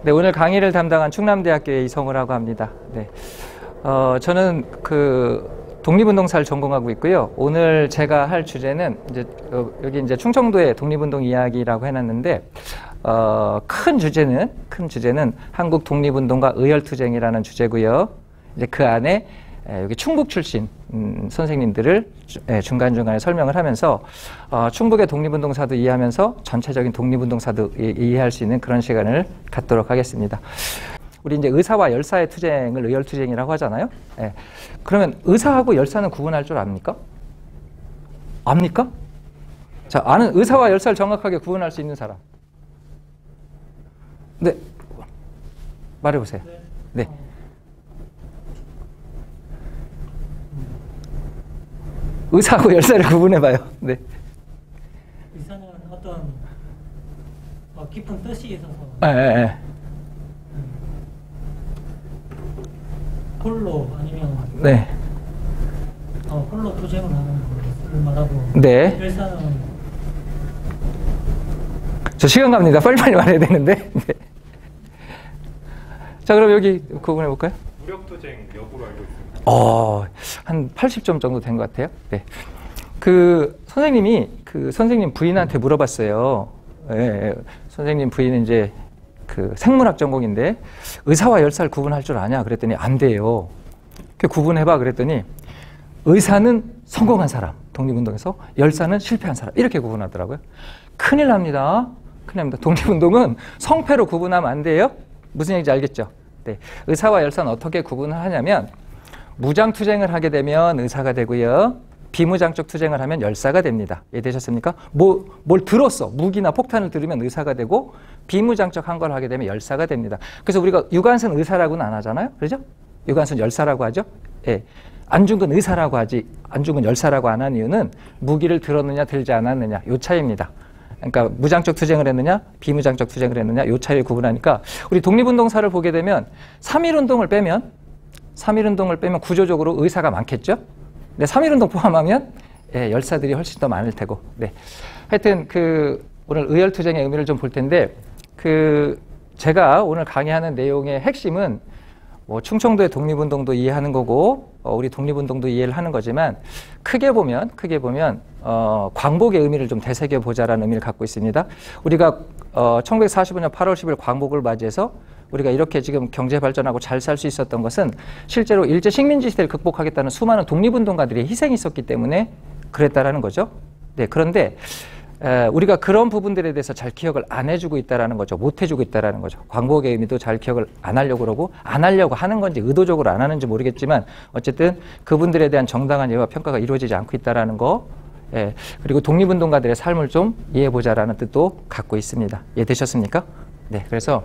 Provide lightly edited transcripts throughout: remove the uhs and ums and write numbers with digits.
네, 오늘 강의를 담당한 충남대학교의 이성우라고 합니다. 네, 저는 독립운동사를 전공하고 있고요. 오늘 제가 할 주제는 이제 여기 이제 충청도의 독립운동 이야기라고 해놨는데 큰 주제는 한국 독립운동과 의열투쟁이라는 주제고요. 이제 그 안에 여기 충북 출신 선생님들을 중간중간에 설명을 하면서 충북의 독립운동사도 이해하면서 전체적인 독립운동사도 이해할 수 있는 그런 시간을 갖도록 하겠습니다. 우리 이제 의사와 열사의 투쟁을 의열투쟁이라고 하잖아요. 예. 그러면 의사하고 열사는 구분할 줄 압니까? 압니까? 자, 아는 의사와 열사를 정확하게 구분할 수 있는 사람. 네, 말해보세요. 네. 의사하고 열사를 구분해봐요. 네. 의사는 어떤 깊은 뜻이 있어서 홀로 아니면 네. 홀로 투쟁을 하는 것을 말하고 네. 열사는 저 시간 갑니다. 빨리빨리 말해야 되는데. 네. 자, 그럼 여기 구분해볼까요? 무력투쟁 여부로 알고 있습니다. 한 80점 정도 된 것 같아요. 네. 선생님이 선생님 부인한테 물어봤어요. 예, 선생님 부인은 이제 생물학 전공인데 의사와 열사를 구분할 줄 아냐? 그랬더니 안 돼요. 구분해봐. 그랬더니 의사는 성공한 사람, 독립운동에서 열사는 실패한 사람 이렇게 구분하더라고요. 큰일 납니다. 큰일 납니다. 독립운동은 성패로 구분하면 안 돼요. 무슨 얘기인지 알겠죠? 네. 의사와 열사는 어떻게 구분을 하냐면 무장투쟁을 하게 되면 의사가 되고요. 비무장적 투쟁을 하면 열사가 됩니다. 이해되셨습니까? 뭘 들었어. 무기나 폭탄을 들으면 의사가 되고 비무장적 한 걸 하게 되면 열사가 됩니다. 그래서 우리가 유관순 의사라고는 안 하잖아요. 그렇죠? 유관순 열사라고 하죠. 예. 안중근 의사라고 하지 안중근 열사라고 안 한 이유는 무기를 들었느냐 들지 않았느냐 요 차이입니다. 그러니까 무장적 투쟁을 했느냐 비무장적 투쟁을 했느냐 요 차이를 구분하니까 우리 독립운동사를 보게 되면 3.1운동을 빼면 구조적으로 의사가 많겠죠. 근데 3.1운동 포함하면 열사들이 훨씬 더 많을 테고. 네. 하여튼 오늘 의열투쟁의 의미를 좀 볼 텐데 제가 오늘 강의하는 내용의 핵심은 충청도의 독립운동도 이해하는 거고 우리 독립운동도 이해를 하는 거지만 크게 보면 광복의 의미를 좀 되새겨보자라는 의미를 갖고 있습니다. 우리가 1945년 8월 10일 광복을 맞이해서 우리가 이렇게 지금 경제 발전하고 잘 살 수 있었던 것은 실제로 일제 식민지 시대를 극복하겠다는 수많은 독립운동가들의 희생이 있었기 때문에 그랬다라는 거죠. 네, 그런데 우리가 그런 부분들에 대해서 잘 기억을 안 해주고 있다라는 거죠. 못 해주고 있다라는 거죠. 광복의 의미도 잘 기억을 안 하려고 그러고 안 하려고 하는 건지 의도적으로 안 하는지 모르겠지만 어쨌든 그분들에 대한 정당한 예와 평가가 이루어지지 않고 있다라는 거. 그리고 독립운동가들의 삶을 좀 이해해보자라는 뜻도 갖고 있습니다. 이해되셨습니까? 네, 그래서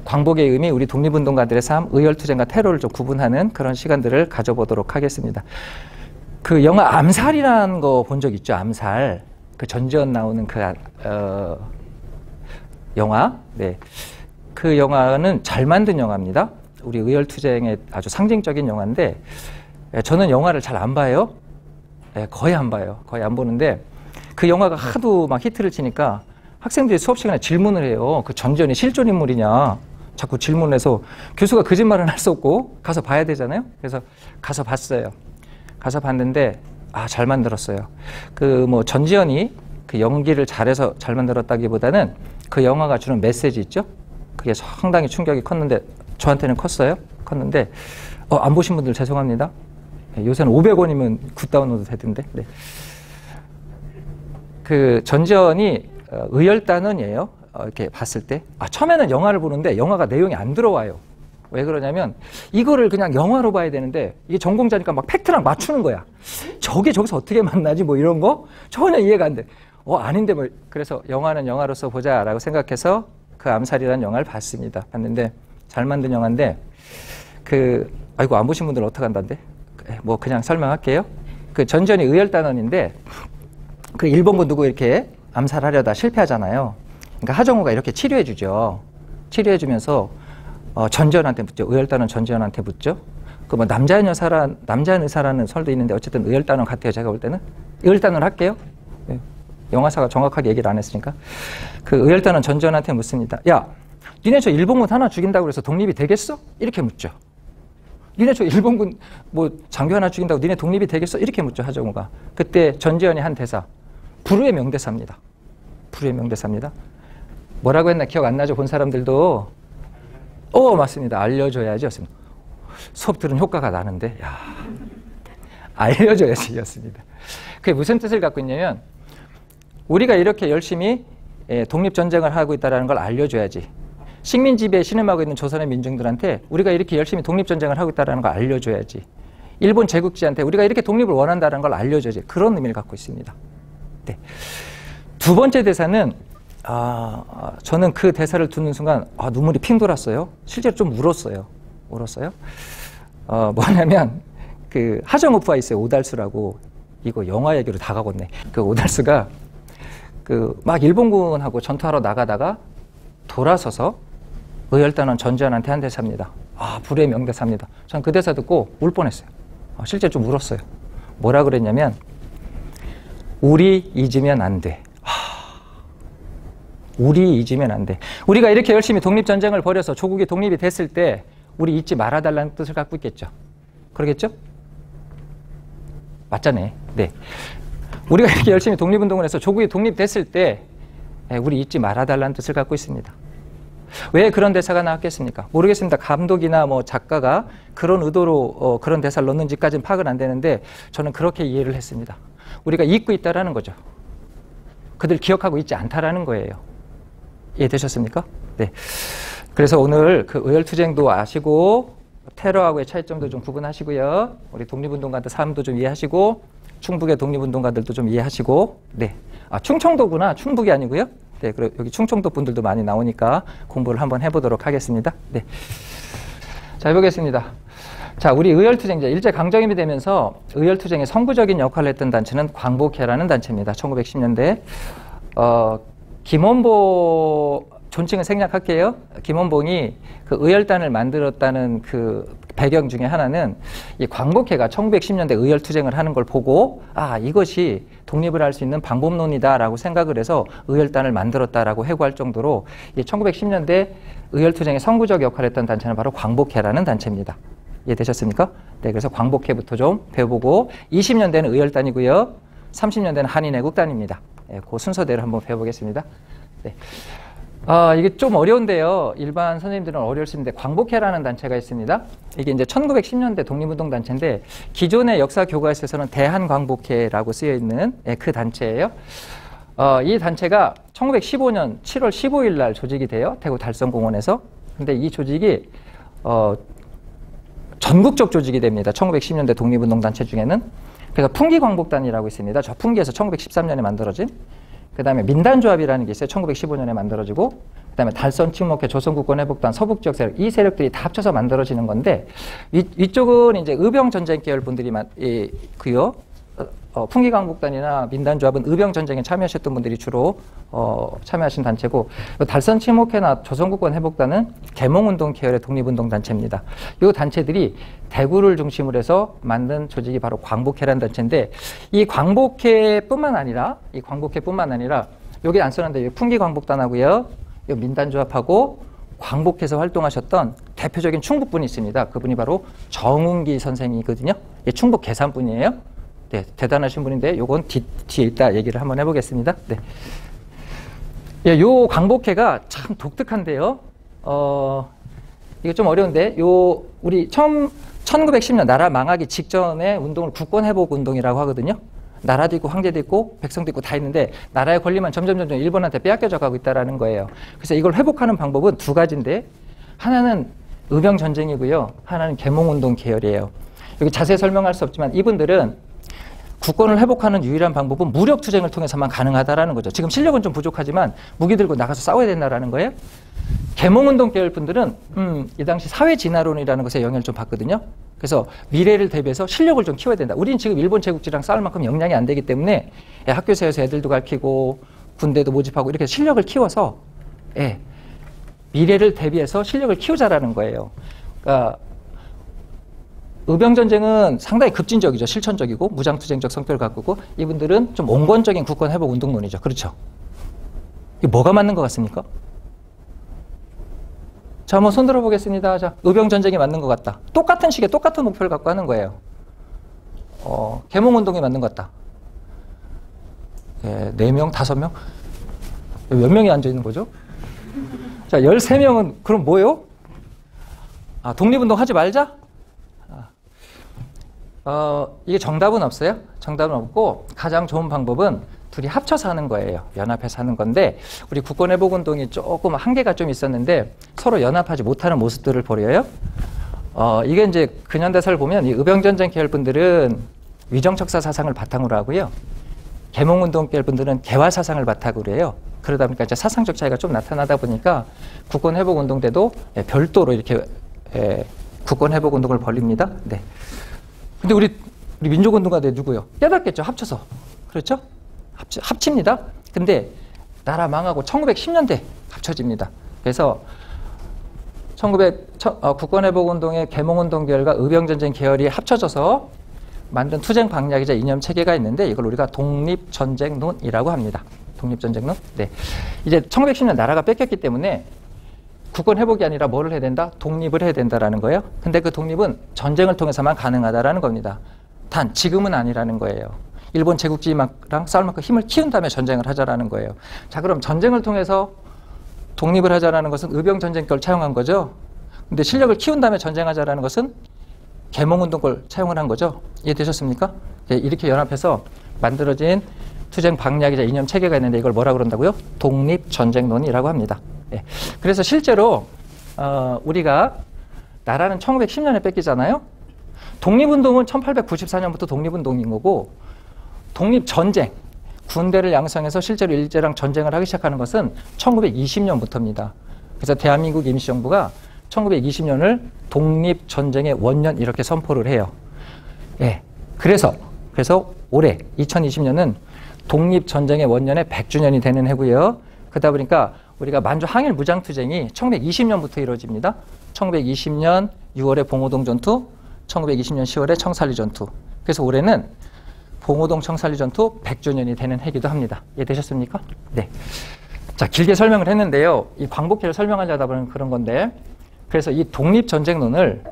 광복의 의미, 우리 독립운동가들의 삶, 의열투쟁과 테러를 좀 구분하는 그런 시간들을 가져보도록 하겠습니다. 영화 암살이라는 거 본 적 있죠? 암살. 전지현 나오는 영화. 네. 그 영화는 잘 만든 영화입니다. 우리 의열투쟁의 아주 상징적인 영화인데 저는 영화를 잘 안 봐요. 거의 안 봐요. 거의 안 보는데 그 영화가 하도 막 히트를 치니까 학생들이 수업 시간에 질문을 해요. 전지현이 실존 인물이냐. 자꾸 질문해서 교수가 거짓말은 할 수 없고 가서 봐야 되잖아요. 그래서 가서 봤어요. 가서 봤는데 잘 만들었어요. 전지현이 연기를 잘해서 잘 만들었다기보다는 그 영화가 주는 메시지 있죠? 그게 상당히 충격이 컸는데 저한테는 컸는데 안 보신 분들 죄송합니다. 요새는 500원이면 굿다운로드 되던데. 네. 전지현이 의열단원이에요. 이렇게 봤을 때 처음에는 영화를 보는데 영화가 내용이 안 들어와요. 왜 그러냐면 이거를 그냥 영화로 봐야 되는데 이게 전공자니까 막 팩트랑 맞추는 거야. 저게 저기서 어떻게 만나지 뭐 이런 거 전혀 이해가 안 돼. 아닌데 뭐. 그래서 영화는 영화로서 보자라고 생각해서 암살이라는 영화를 봤는데 잘 만든 영화인데 아이고 안 보신 분들 어떡한다는데 그냥 설명할게요. 전지현이 의열단원인데 일본군 누구 이렇게 암살하려다 실패하잖아요. 그러니까 하정우가 이렇게 치료해주죠. 치료해주면서 전지현한테 묻죠. 의열단원 전지현한테 묻죠. 남자인 의사라는 설도 있는데 어쨌든 의열단원 같아요. 제가 볼 때는 의열단원 할게요. 영화사가 정확하게 얘기를 안 했으니까. 의열단원 전지현한테 묻습니다. 야, 니네 저 일본군 하나 죽인다고 해서 독립이 되겠어? 이렇게 묻죠. 니네 저 일본군 뭐 장교 하나 죽인다고 니네 독립이 되겠어? 이렇게 묻죠, 하정우가. 그때 전지현이 한 대사, 불후의 명대사입니다. 불후의 명대사입니다. 뭐라고 했나 기억 안 나죠? 본 사람들도. 맞습니다. 알려줘야지 였습니다. 수업 들은 효과가 나는데, 야, 알려줘야지 였습니다. 그게 무슨 뜻을 갖고 있냐면, 우리가 이렇게 열심히 독립전쟁을 하고 있다는 걸 알려줘야지. 식민 지배에 신음하고 있는 조선의 민중들한테 우리가 이렇게 열심히 독립전쟁을 하고 있다는 걸 알려줘야지. 일본 제국지한테 우리가 이렇게 독립을 원한다는 걸 알려줘야지. 그런 의미를 갖고 있습니다. 네. 두 번째 대사는 저는 그 대사를 듣는 순간 눈물이 핑 돌았어요. 실제로 좀 울었어요. 뭐냐면 그 하정우프가 있어요. 오달수라고. 이거 영화 얘기로 다 가겠네. 그 오달수가 막 일본군하고 전투하러 나가다가 돌아서서 의열단원 전지현한테 한 대사입니다. 불의 명대사입니다. 전 그 대사 듣고 울 뻔했어요. 실제 좀 울었어요. 뭐라 그랬냐면, 우리 잊으면 안 돼. 우리 잊으면 안 돼. 우리가 이렇게 열심히 독립전쟁을 벌여서 조국이 독립이 됐을 때 우리 잊지 말아달라는 뜻을 갖고 있겠죠. 그러겠죠? 맞잖아요. 네. 우리가 이렇게 열심히 독립운동을 해서 조국이 독립됐을 때 우리 잊지 말아달라는 뜻을 갖고 있습니다. 왜 그런 대사가 나왔겠습니까? 모르겠습니다. 감독이나 뭐 작가가 그런 의도로 그런 대사를 넣는지까지는 파악은 안 되는데 저는 그렇게 이해를 했습니다. 우리가 잊고 있다라는 거죠. 그들 기억하고 있지 않다라는 거예요. 이해되셨습니까? 네. 그래서 오늘 그 의열투쟁도 아시고 테러하고의 차이점도 좀 구분하시고요. 우리 독립운동가들 삶도 좀 이해하시고 충북의 독립운동가들도 좀 이해하시고, 네. 충청도구나. 충북이 아니고요. 네. 그리고 여기 충청도 분들도 많이 나오니까 공부를 한번 해보도록 하겠습니다. 네. 자, 해보겠습니다. 자, 우리 의열투쟁자, 일제강점이 되면서 의열투쟁의 선구적인 역할을 했던 단체는 광복회라는 단체입니다. 1910년대. 김원보, 존칭은 생략할게요. 김원봉이 그 의열단을 만들었다는 그 배경 중에 하나는 이 광복회가 1910년대 의열투쟁을 하는 걸 보고 이것이 독립을 할 수 있는 방법론이다라고 생각을 해서 의열단을 만들었다라고 회고할 정도로 이 1910년대 의열투쟁의 선구적 역할을 했던 단체는 바로 광복회라는 단체입니다. 이해되셨습니까? 네, 그래서 광복회부터 좀 배워보고 20년대는 의열단이고요. 30년대는 한인애국단입니다. 네, 그 순서대로 한번 배워보겠습니다. 네. 이게 좀 어려운데요. 일반 선생님들은 어려울 수 있는데 광복회라는 단체가 있습니다. 이게 이제 1910년대 독립운동 단체인데 기존의 역사 교과서에서는 대한광복회라고 쓰여 있는 그 단체예요. 이 단체가 1915년 7월 15일 날 조직이 돼요. 대구 달성공원에서. 근데 이 조직이 전국적 조직이 됩니다. 1910년대 독립운동 단체 중에는. 그래서 풍기광복단이라고 있습니다. 저 풍기에서 1913년에 만들어진. 그 다음에 민단조합이라는 게 있어요. 1915년에 만들어지고, 그 다음에 달선침묵회, 조선국권회복단, 서북지역 세력, 이 세력들이 다 합쳐서 만들어지는 건데, 위쪽은 이제 의병전쟁 계열 분들이 고요. 풍기광복단이나 민단조합은 의병전쟁에 참여하셨던 분들이 주로 참여하신 단체고, 달선침묵회나 조선국권회복단은 계몽운동 계열의 독립운동 단체입니다. 이 단체들이 대구를 중심으로 해서 만든 조직이 바로 광복회라는 단체인데, 이 광복회뿐만 아니라 여기 안 써놨는데 풍기광복단하고요, 이 민단조합하고 광복회에서 활동하셨던 대표적인 충북분이 있습니다. 그분이 바로 정운기 선생이거든요. 충북 계산분이에요. 네, 대단하신 분인데 요건 뒤에 있다 얘기를 한번 해보겠습니다. 네. 예, 요 광복회가 참 독특한데요. 이거 좀 어려운데 우리 1910년 나라 망하기 직전의 운동을 국권회복운동이라고 하거든요. 나라도 있고 황제도 있고 백성도 있고 다 있는데 나라의 권리만 점점 일본한테 빼앗겨져 가고 있다는 거예요. 그래서 이걸 회복하는 방법은 두 가지인데 하나는 의병전쟁이고요. 하나는 계몽운동 계열이에요. 여기 자세히 설명할 수 없지만 이분들은 국권을 회복하는 유일한 방법은 무력투쟁을 통해서만 가능하다라는 거죠. 지금 실력은 좀 부족하지만 무기 들고 나가서 싸워야 된다라는 거예요. 계몽운동 계열 분들은 이 당시 사회진화론이라는 것에 영향을 좀 받거든요. 그래서 미래를 대비해서 실력을 좀 키워야 된다. 우리는 지금 일본 제국지랑 싸울 만큼 역량이 안 되기 때문에 학교에서 애들도 가르치고 군대도 모집하고 이렇게 실력을 키워서 미래를 대비해서 실력을 키우자라는 거예요. 그러니까 의병전쟁은 상당히 급진적이죠. 실천적이고 무장투쟁적 성격을 갖고 있고 이분들은 좀 온건적인 국권회복 운동론이죠. 그렇죠? 이게 뭐가 맞는 것 같습니까? 자, 한번 손 들어보겠습니다. 자, 의병전쟁이 맞는 것 같다. 똑같은 시기에 똑같은 목표를 갖고 하는 거예요. 계몽운동이 맞는 것 같다. 예, 4명, 5명? 몇 명이 앉아있는 거죠? 자, 13명은 그럼 뭐예요? 독립운동 하지 말자? 이게 정답은 없어요. 정답은 없고 가장 좋은 방법은 둘이 합쳐서 하는 거예요. 연합해서 하는 건데 우리 국권회복운동이 조금 한계가 좀 있었는데 서로 연합하지 못하는 모습들을 보여요. 이게 이제 근현대사를 보면 이 의병전쟁 계열 분들은 위정척사 사상을 바탕으로 하고요. 계몽운동 계열 분들은 개화 사상을 바탕으로 해요. 그러다 보니까 이제 사상적 차이가 좀 나타나다 보니까 국권회복운동 때도 별도로 이렇게 국권회복운동을 벌립니다. 네. 근데 우리 민족운동가 누구요? 깨닫겠죠. 합쳐서. 그렇죠? 합칩니다. 근데 나라 망하고 1910년대 합쳐집니다. 그래서 국권회복운동의 계몽운동 계열과 의병전쟁 계열이 합쳐져서 만든 투쟁 방략이자 이념 체계가 있는데 이걸 우리가 독립전쟁론이라고 합니다. 독립전쟁론. 네. 이제 1910년 나라가 뺏겼기 때문에 국권 회복이 아니라 뭐를 해야 된다? 독립을 해야 된다라는 거예요. 근데 그 독립은 전쟁을 통해서만 가능하다라는 겁니다. 단 지금은 아니라는 거예요. 일본 제국주의랑 싸울 만큼 힘을 키운 다음에 전쟁을 하자라는 거예요. 자, 그럼 전쟁을 통해서 독립을 하자라는 것은 의병전쟁 걸 차용한 거죠. 근데 실력을 키운 다음에 전쟁하자라는 것은 계몽운동 걸 차용을 한 거죠. 이해되셨습니까? 네, 이렇게 연합해서 만들어진 투쟁 방략이자 이념 체계가 있는데 이걸 뭐라 그런다고요? 독립전쟁론이라고 합니다. 네. 그래서 실제로 우리가 나라는 1910년에 뺏기잖아요. 독립운동은 1894년부터 독립운동인 거고 독립전쟁, 군대를 양성해서 실제로 일제랑 전쟁을 하기 시작하는 것은 1920년부터입니다. 그래서 대한민국 임시정부가 1920년을 독립전쟁의 원년 이렇게 선포를 해요. 예. 그래서 올해 2020년은 독립전쟁의 원년에 100주년이 되는 해고요. 그러다 보니까 우리가 만주 항일 무장투쟁이 1920년부터 이루어집니다. 1920년 6월에 봉오동 전투, 1920년 10월에 청산리 전투. 그래서 올해는 봉오동 청산리 전투 100주년이 되는 해기도 합니다. 이해되셨습니까? 네. 자, 길게 설명을 했는데요. 이 광복회를 설명하려다 보면 그런 건데, 그래서 이 독립전쟁론을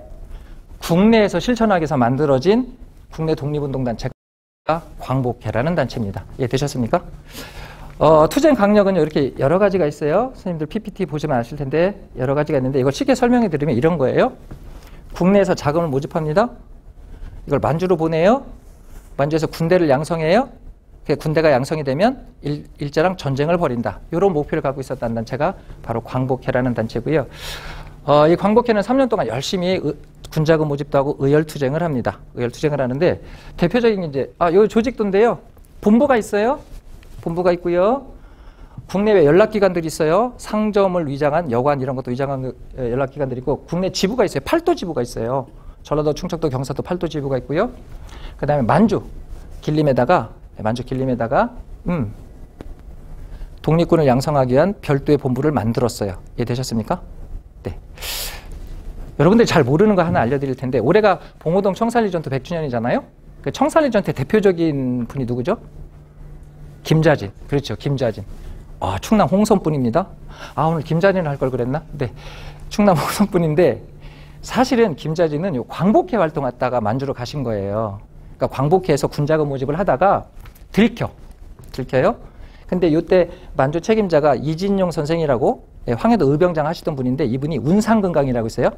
국내에서 실천하기 위해서 만들어진 국내 독립운동단체가 광복회라는 단체입니다. 이해되셨습니까? 투쟁 강력은 이렇게 여러 가지가 있어요. 선생님들 PPT 보시면 아실 텐데 여러 가지가 있는데 이걸 쉽게 설명해 드리면 이런 거예요. 국내에서 자금을 모집합니다. 이걸 만주로 보내요. 만주에서 군대를 양성해요. 군대가 양성이 되면 일제랑 전쟁을 벌인다. 이런 목표를 갖고 있었던 단체가 바로 광복회라는 단체고요. 이 광복회는 3년 동안 열심히 군자금 모집도 하고 의열투쟁을 합니다. 의열투쟁을 하는데 대표적인 이제 요 조직도인데요. 본부가 있어요. 본부가 있고요. 국내외 연락기관들이 있어요. 상점을 위장한 여관 이런 것도 위장한 연락기관들이 있고 국내 지부가 있어요. 팔도 지부가 있어요. 전라도, 충청도, 경상도 팔도 지부가 있고요. 그 다음에 만주 길림에다가 독립군을 양성하기 위한 별도의 본부를 만들었어요. 이해되셨습니까? 네. 여러분들이 잘 모르는 거 하나 알려드릴 텐데 올해가 봉오동 청산리 전투 100주년이잖아요. 그 청산리 전투의 대표적인 분이 누구죠? 김자진. 그렇죠. 김자진. 충남 홍성분입니다. 오늘 김자진 할 걸 그랬나? 네. 충남 홍성분인데 사실은 김자진은 요 광복회 활동했다가 만주로 가신 거예요. 그러니까 광복회에서 군자금 모집을 하다가 들켜요. 근데 이때 만주 책임자가 이진용 선생이라고 황해도 의병장 하시던 분인데 이분이 운상금강이라고 있어요.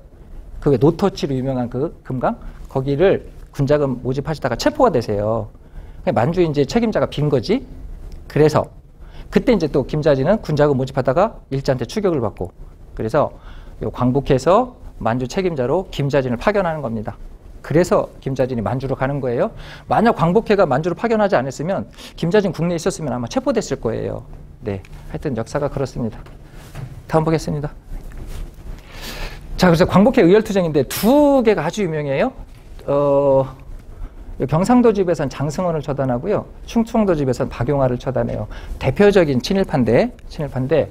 그 노터치로 유명한 그 금강 거기를 군자금 모집하시다가 체포가 되세요. 만주 이제 책임자가 빈 거지. 그래서 그때 이제 또 김자진은 군자금 모집하다가 일제한테 추격을 받고 그래서 요 광복회에서 만주 책임자로 김자진을 파견하는 겁니다. 그래서 김자진이 만주로 가는 거예요. 만약 광복회가 만주로 파견하지 않았으면 김자진 국내에 있었으면 아마 체포됐을 거예요. 네, 하여튼 역사가 그렇습니다. 다음 보겠습니다. 자, 그래서 광복회 의열투쟁인데 두 개가 아주 유명해요. 경상도 집에선 장승원을 처단하고요. 충청도 집에선 박용화를 처단해요. 대표적인 친일파인데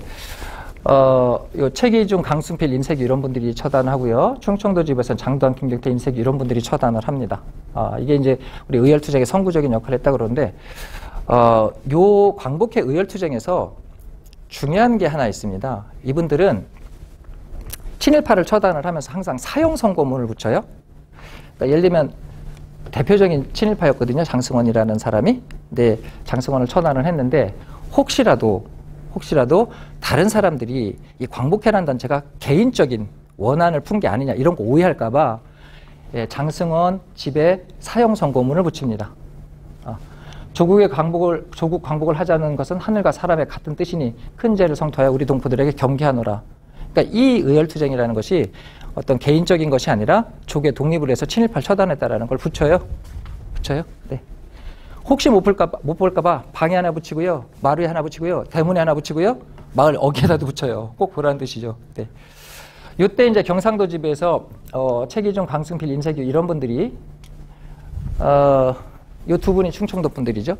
요 최기중, 강순필, 인색이 이런 분들이 처단하고요. 충청도 집에서는 장도환, 김경태, 인색이 이런 분들이 처단을 합니다. 이게 이제 우리 의열투쟁의 선구적인 역할을 했다 그러는데 요 광복회 의열투쟁에서 중요한 게 하나 있습니다. 이분들은 친일파를 처단을 하면서 항상 사형 선고문을 붙여요. 그러니까 예를 들면 대표적인 친일파였거든요. 장승원이라는 사람이. 근데 장승원을 처단을 했는데 혹시라도 다른 사람들이 이 광복회라는 단체가 개인적인 원한을 푼 게 아니냐 이런 거 오해할까 봐 장승원 집에 사형 선고문을 붙입니다. 조국 광복을 하자는 것은 하늘과 사람의 같은 뜻이니 큰 죄를 성토하여 우리 동포들에게 경계하노라. 그러니까 이 의열투쟁이라는 것이 어떤 개인적인 것이 아니라 조국의 독립을 위해서 친일파를 처단했다라는 걸 붙여요. 네. 혹시 못 볼까봐 방에 하나 붙이고요, 마루에 하나 붙이고요, 대문에 하나 붙이고요, 마을 어귀에다도 붙여요. 꼭 보라는 뜻이죠. 네. 이때 이제 경상도 집에서 최기종, 강승필, 임세규 이런 분들이 이 두 분이 충청도 분들이죠.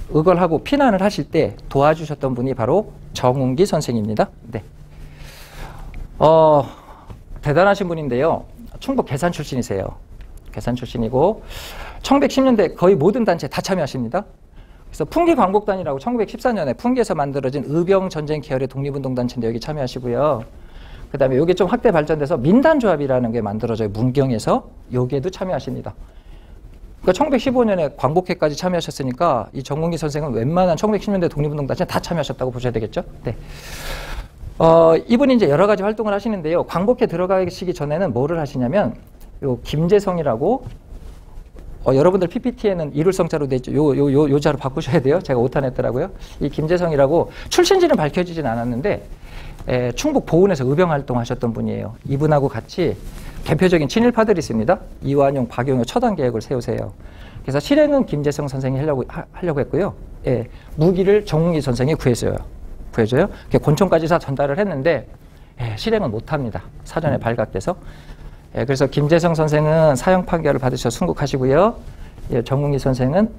의걸하고 피난을 하실 때 도와주셨던 분이 바로 정운기 선생입니다. 네. 대단하신 분인데요. 충북 괴산 출신이세요. 괴산 출신이고 1910년대 거의 모든 단체에 다 참여하십니다. 그래서 풍기광복단이라고 1914년에 풍기에서 만들어진 의병전쟁 계열의 독립운동단체인데 여기 참여하시고요. 그 다음에 여기 좀 확대 발전돼서 민단조합이라는 게 만들어져요. 문경에서. 여기에도 참여하십니다. 그러니까 1915년에 광복회까지 참여하셨으니까 이 정운기 선생은 웬만한 1910년대 독립운동단체에 다 참여하셨다고 보셔야 되겠죠. 네. 이분이 이제 여러 가지 활동을 하시는데요. 광복회 들어가시기 전에는 뭐를 하시냐면 요 김재성이라고 여러분들 PPT에는 이룰성자로 돼 있죠. 요 자로 바꾸셔야 돼요. 제가 오타냈더라고요. 이 김재성이라고 출신지는 밝혀지진 않았는데 충북 보은에서 의병 활동하셨던 분이에요. 이분하고 같이 대표적인 친일파들이 있습니다. 이완용, 박용효 처단 계획을 세우세요. 그래서 실행은 김재성 선생이 하려고 했고요. 무기를 정운기 선생이 구해줘요. 권총까지 다 전달을 했는데 실행은 못합니다. 사전에 발각돼서. 그래서 김재성 선생은 사형 판결을 받으셔서 순국하시고요. 정운기 선생은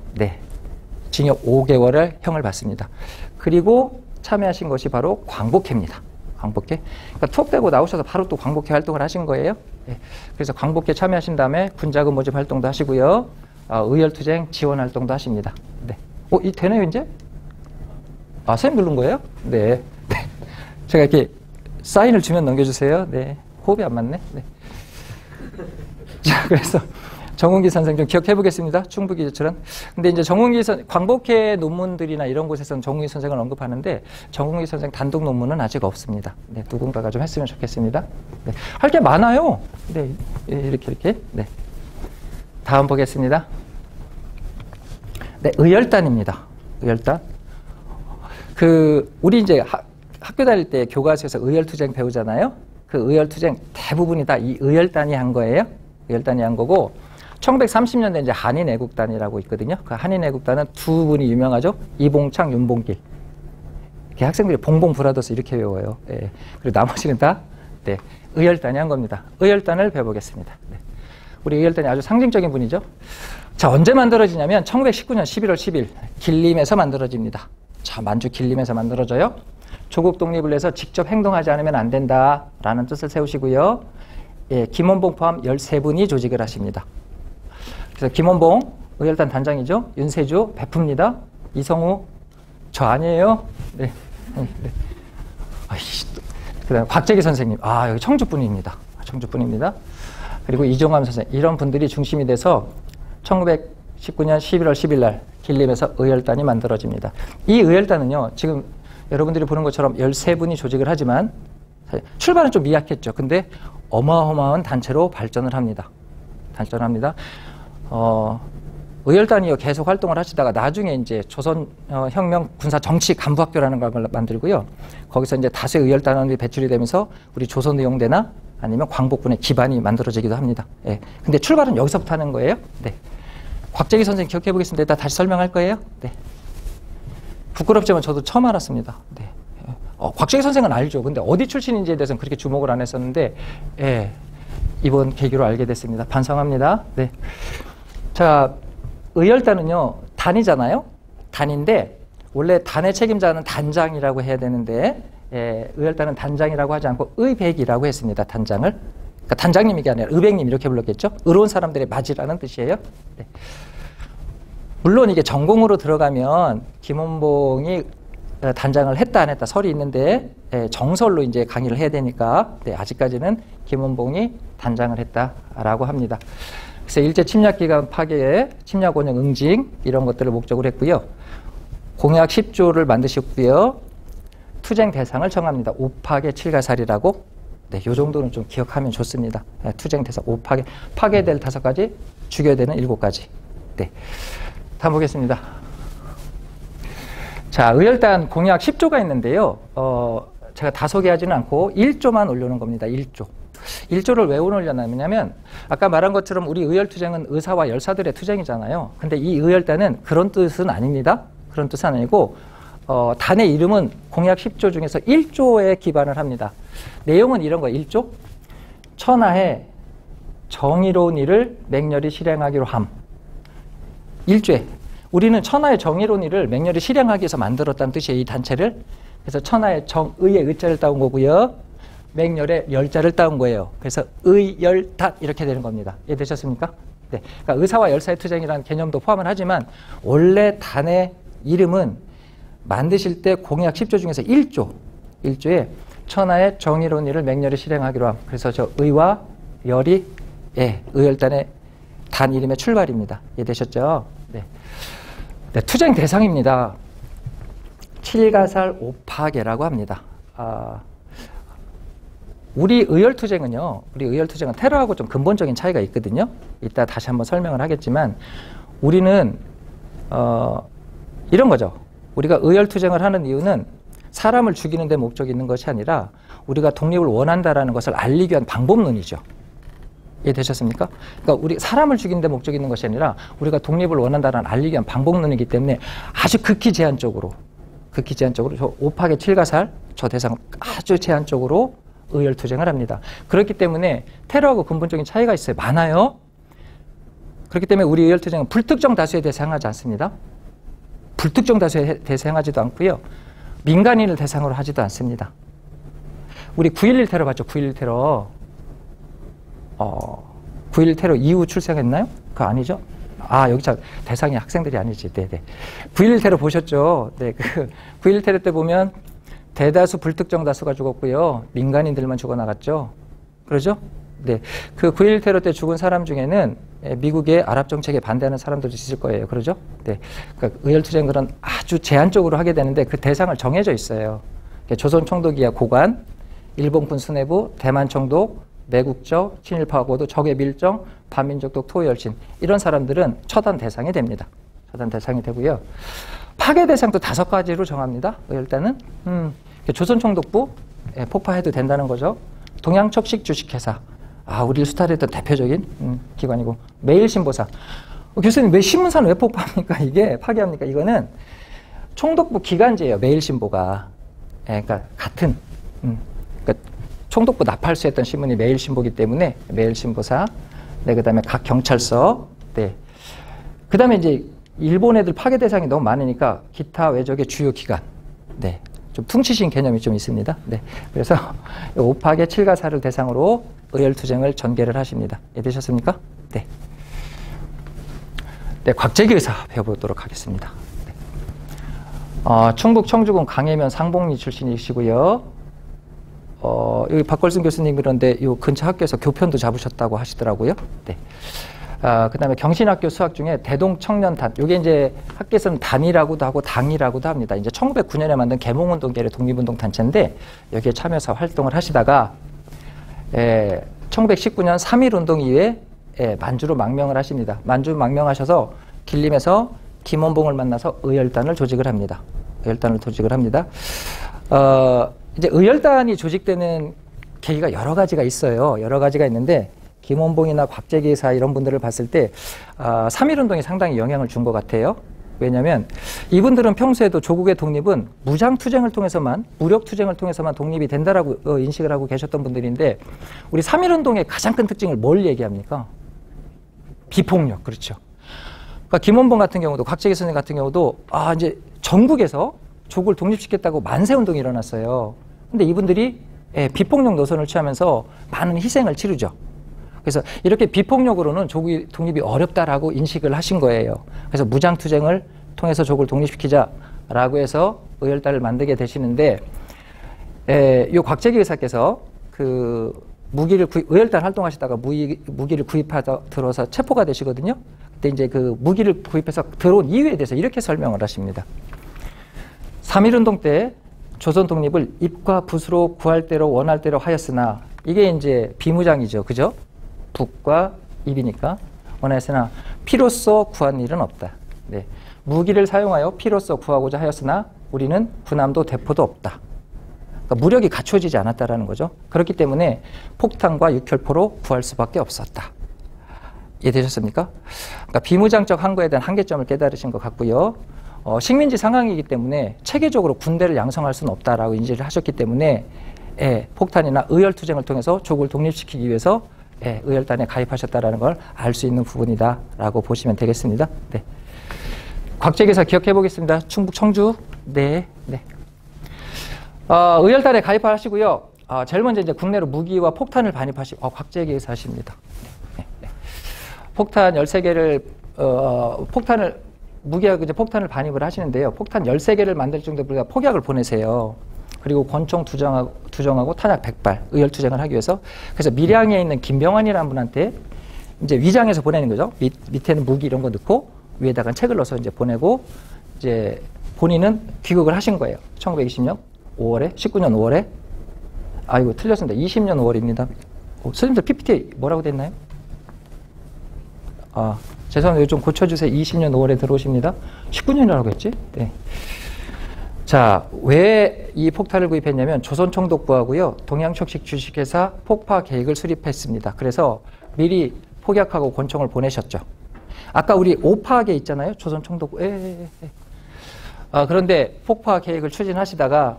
징역 5개월을 형을 받습니다. 그리고 참여하신 것이 바로 광복회입니다. 광복회. 그러니까 투옥되고 나오셔서 바로 또 광복회 활동을 하신 거예요. 그래서 광복회 참여하신 다음에 군자금 모집 활동도 하시고요. 의열투쟁 지원 활동도 하십니다. 네. 이 되나요, 이제? 선생님 누른 거예요? 네. 제가 이렇게 사인을 주면 넘겨주세요. 네. 호흡이 안 맞네. 네. 자, 그래서 정운기 선생 좀 기억해 보겠습니다. 충북이 제출한. 근데 이제 광복회 논문들이나 이런 곳에서는 정운기 선생을 언급하는데 정운기 선생 단독 논문은 아직 없습니다. 네, 누군가가 좀 했으면 좋겠습니다. 네, 할 게 많아요. 네, 이렇게. 네. 다음 보겠습니다. 네, 의열단입니다. 의열단. 우리 이제 학교 다닐 때 교과서에서 의열투쟁 배우잖아요. 그 의열투쟁 대부분이 다 이 의열단이 한 거예요. 의열단이 한 거고 1930년대 이제 한인애국단이라고 있거든요. 그 한인애국단은 두 분이 유명하죠. 이봉창, 윤봉길. 이렇게 학생들이 봉봉 브라더스 이렇게 외워요. 그리고 나머지는 다 의열단이 한 겁니다. 의열단을 배워보겠습니다. 우리 의열단이 아주 상징적인 분이죠. 자, 언제 만들어지냐면 1919년 11월 10일 길림에서 만들어집니다. 자, 만주 길림에서 만들어져요. 조국 독립을 위해서 직접 행동하지 않으면 안 된다라는 뜻을 세우시고요. 김원봉 포함 13분이 조직을 하십니다. 그래서 김원봉 의열단 단장이죠. 윤세주 베프입니다. 이성우 저 아니에요. 네. 그다음 곽재기 선생님 여기 청주분입니다. 그리고 이종암 선생님 이런 분들이 중심이 돼서 1919년 11월 10일 날 길림에서 의열단이 만들어집니다. 이 의열단은요 지금 여러분들이 보는 것처럼 13분이 조직을 하지만 출발은 좀 미약했죠. 근데 어마어마한 단체로 발전을 합니다. 의열단이요 계속 활동을 하시다가 나중에 이제 조선혁명 군사 정치 간부학교라는 걸 만들고요. 거기서 이제 다수의 의열단원들이 배출이 되면서 우리 조선의용대나 아니면 광복군의 기반이 만들어지기도 합니다. 근데 출발은 여기서부터 하는 거예요. 네. 곽재기 선생님 기억해 보겠습니다. 이따 다시 설명할 거예요. 네. 부끄럽지만 저도 처음 알았습니다. 네. 곽재기 선생은 알죠. 근데 어디 출신인지에 대해서는 그렇게 주목을 안 했었는데, 이번 계기로 알게 됐습니다. 반성합니다. 네. 자, 의열단은요, 단이잖아요? 단인데, 원래 단의 책임자는 단장이라고 해야 되는데, 의열단은 단장이라고 하지 않고 의백이라고 했습니다. 단장을. 그러니까 단장님이 아니라 의백님 이렇게 불렀겠죠? 의로운 사람들의 맞이라는 뜻이에요. 네. 물론 이게 전공으로 들어가면 김원봉이 단장을 했다 안 했다 설이 있는데 정설로 이제 강의를 해야 되니까 아직까지는 김원봉이 단장을 했다라고 합니다. 그래서 일제 침략기간 파괴, 침략 원형 응징 이런 것들을 목적으로 했고요. 공약 10조를 만드셨고요. 투쟁 대상을 정합니다. 5파괴 7가살이라고. 네, 요 정도는 좀 기억하면 좋습니다. 투쟁 대상 5파괴, 파괴될 5가지, 죽여야 되는 7가지. 네, 다음 보겠습니다. 자, 의열단 공약 10조가 있는데요. 제가 다 소개하지는 않고 1조만 올려놓은 겁니다. 1조. 1조를 왜 올려놨냐면 아까 말한 것처럼 우리 의열투쟁은 의사와 열사들의 투쟁이잖아요. 근데 이 의열단은 그런 뜻은 아닙니다. 그런 뜻은 아니고 단의 이름은 공약 10조 중에서 1조에 기반을 합니다. 내용은 이런 거예요. 1조. 천하의 정의로운 일을 맹렬히 실행하기로 함. 1조에. 우리는 천하의 정의로운 일을 맹렬히 실행하기 위해서 만들었다는 뜻이에요. 이 단체를. 그래서 천하의 정의의 의자를 따온 거고요. 맹렬의 열자를 따온 거예요. 그래서 의열단 이렇게 되는 겁니다. 이해되셨습니까? 네. 그러니까 의사와 열사의 투쟁이라는 개념도 포함을 하지만 원래 단의 이름은 만드실 때 공약 10조 중에서 1조에 천하의 정의로운 일을 맹렬히 실행하기로 함. 그래서 저 의와 열이 의열단의 단 이름의 출발입니다. 이해되셨죠? 네. 네, 투쟁 대상입니다. 7가살 5파괴라고 합니다. 우리 의열투쟁은 테러하고 좀 근본적인 차이가 있거든요. 이따 다시 한번 설명을 하겠지만 우리는 이런 거죠. 우리가 의열투쟁을 하는 이유는 사람을 죽이는 데 목적이 있는 것이 아니라 우리가 독립을 원한다라는 것을 알리기 위한 방법론이죠. 이해되셨습니까? 그러니까 우리 사람을 죽이는 데 목적이 있는 것이 아니라 우리가 독립을 원한다라는 알리기 위한 방법론이기 때문에 아주 극히 제한적으로 저 5파괴 7가살 저 대상 아주 제한적으로 의열투쟁을 합니다. 그렇기 때문에 테러하고 근본적인 차이가 있어요. 많아요. 그렇기 때문에 우리 의열투쟁은 불특정 다수에 대상하지 않습니다. 불특정 다수에 대상하지도 않고요. 민간인을 대상으로 하지도 않습니다. 우리 9.11 테러 봤죠? 9.11 테러. 9.11 테러 이후 출생했나요? 그거 아니죠? 여기 참 대상이 학생들이 아니지. 네네. 9.11 테러 보셨죠? 네. 9.11 테러 때 보면 대다수 불특정 다수가 죽었고요. 민간인들만 죽어나갔죠. 그러죠? 네. 그 9.11 테러 때 죽은 사람 중에는 미국의 아랍 정책에 반대하는 사람들도 있을 거예요. 그러죠? 네. 그러니까 의열투쟁 그런 아주 제한적으로 하게 되는데 그 대상을 정해져 있어요. 조선 총독이야 고관, 일본군 수뇌부, 대만 총독, 매국적, 친일파고도, 적의 밀정, 반민족독, 토열신 이런 사람들은 처단 대상이 됩니다. 처단 대상이 되고요. 파괴 대상도 5가지로 정합니다. 의열단은 조선 총독부 폭파해도 된다는 거죠. 동양척식 주식회사, 우리 수탈했던 대표적인 기관이고, 매일신보사. 교수님 왜 신문사는 왜 폭파합니까? 이게 파괴합니까? 이거는 총독부 기간제예요. 매일신보가. 그러니까 같은 그러니까 총독부 나팔수했던 신문이 매일신보기 때문에 매일신보사. 네, 그다음에 각 경찰서. 네. 그다음에 이제 일본 애들 파괴 대상이 너무 많으니까 기타 외적의 주요 기관. 네. 좀 퉁치신 개념이 좀 있습니다. 네. 그래서 5파괴 7가살을 대상으로 의열투쟁을 전개를 하십니다. 이해되셨습니까? 네. 네, 곽재기 의사 배워보도록 하겠습니다. 네. 충북 청주군 강해면 상봉리 출신이시고요. 여기 박걸순 교수님 그런데 이 근처 학교에서 교편도 잡으셨다고 하시더라고요. 네. 그 다음에 경신학교 수학 중에 대동청년단, 이게 이제 학교에서는 단이라고도 하고 당이라고도 합니다. 이제 1909년에 만든 계몽운동계의 독립운동 단체인데 여기에 참여해서 활동을 하시다가 1919년 3.1운동 이후에 만주로 망명을 하십니다. 만주 망명하셔서 길림에서 김원봉을 만나서 의열단을 조직을 합니다. 이제 의열단이 조직되는 계기가 여러 가지가 있어요. 여러 가지가 있는데 김원봉이나 곽재기 의사 이런 분들을 봤을 때 3.1운동이 상당히 영향을 준 것 같아요. 왜냐하면 이분들은 평소에도 조국의 독립은 무장투쟁을 통해서만, 무력투쟁을 통해서만 독립이 된다라고 인식을 하고 계셨던 분들인데 우리 3.1운동의 가장 큰 특징을 뭘 얘기합니까? 비폭력. 그렇죠. 그러니까 김원봉 같은 경우도, 곽재기 선생 같은 경우도 이제 전국에서 조국을 독립시켰다고 만세운동이 일어났어요. 근데 이분들이 비폭력 노선을 취하면서 많은 희생을 치르죠. 그래서 이렇게 비폭력으로는 조국의 독립이 어렵다라고 인식을 하신 거예요. 그래서 무장투쟁을 통해서 조국을 독립시키자라고 해서 의열단을 만들게 되시는데, 요 곽재기 의사께서 그 의열단 활동하시다가 무기를 구입하다 들어서 체포가 되시거든요. 그때 이제 그 무기를 구입해서 들어온 이유에 대해서 이렇게 설명을 하십니다. 3.1운동 때 조선 독립을 입과 붓으로 구할 대로 원할 대로 하였으나, 이게 이제 비무장이죠. 그죠? 붓과 입이니까. 원하였으나 피로써 구한 일은 없다. 네. 무기를 사용하여 피로써 구하고자 하였으나 우리는 군함도 대포도 없다. 그러니까 무력이 갖춰지지 않았다라는 거죠. 그렇기 때문에 폭탄과 육혈포로 구할 수밖에 없었다. 이해되셨습니까? 그러니까 비무장적 항거에 대한 한계점을 깨달으신 것 같고요. 식민지 상황이기 때문에 체계적으로 군대를 양성할 수는 없다라고 인지를 하셨기 때문에 폭탄이나 의열투쟁을 통해서 조국을 독립시키기 위해서 의열단에 가입하셨다라는 걸 알 수 있는 부분이다라고 보시면 되겠습니다. 네. 곽재기사 기억해 보겠습니다. 충북 청주. 네, 네. 의열단에 가입하시고요. 제일 먼저 이제 국내로 무기와 폭탄을 반입하시고, 곽재기사십니다. 네, 네. 폭탄 13개를 무기하고 이제 폭탄을 반입을 하시는데요. 폭탄 13개를 만들 정도 우리가 폭약을 보내세요. 그리고 권총 두정하고 탄약 100발 의열투쟁을 하기 위해서. 그래서 밀양에 있는 김병환이라는 분한테 이제 위장해서 보내는 거죠. 밑에는 무기 이런 거 넣고 위에다가 책을 넣어서 이제 보내고, 이제 본인은 귀국을 하신 거예요. 1920년 5월에, 19년 5월에. 이거 틀렸습니다. 20년 5월입니다. 선생님들 PPT 뭐라고 됐나요? 죄송합니다. 좀 고쳐주세요. 20년 5월에 들어오십니다. 19년이라고 했지? 네. 자, 왜 이 폭탄을 구입했냐면 조선총독부하고요, 동양촉식 주식회사 폭파 계획을 수립했습니다. 그래서 미리 폭약하고 권총을 보내셨죠. 아까 우리 오파계 있잖아요. 조선총독부. 그런데 폭파 계획을 추진하시다가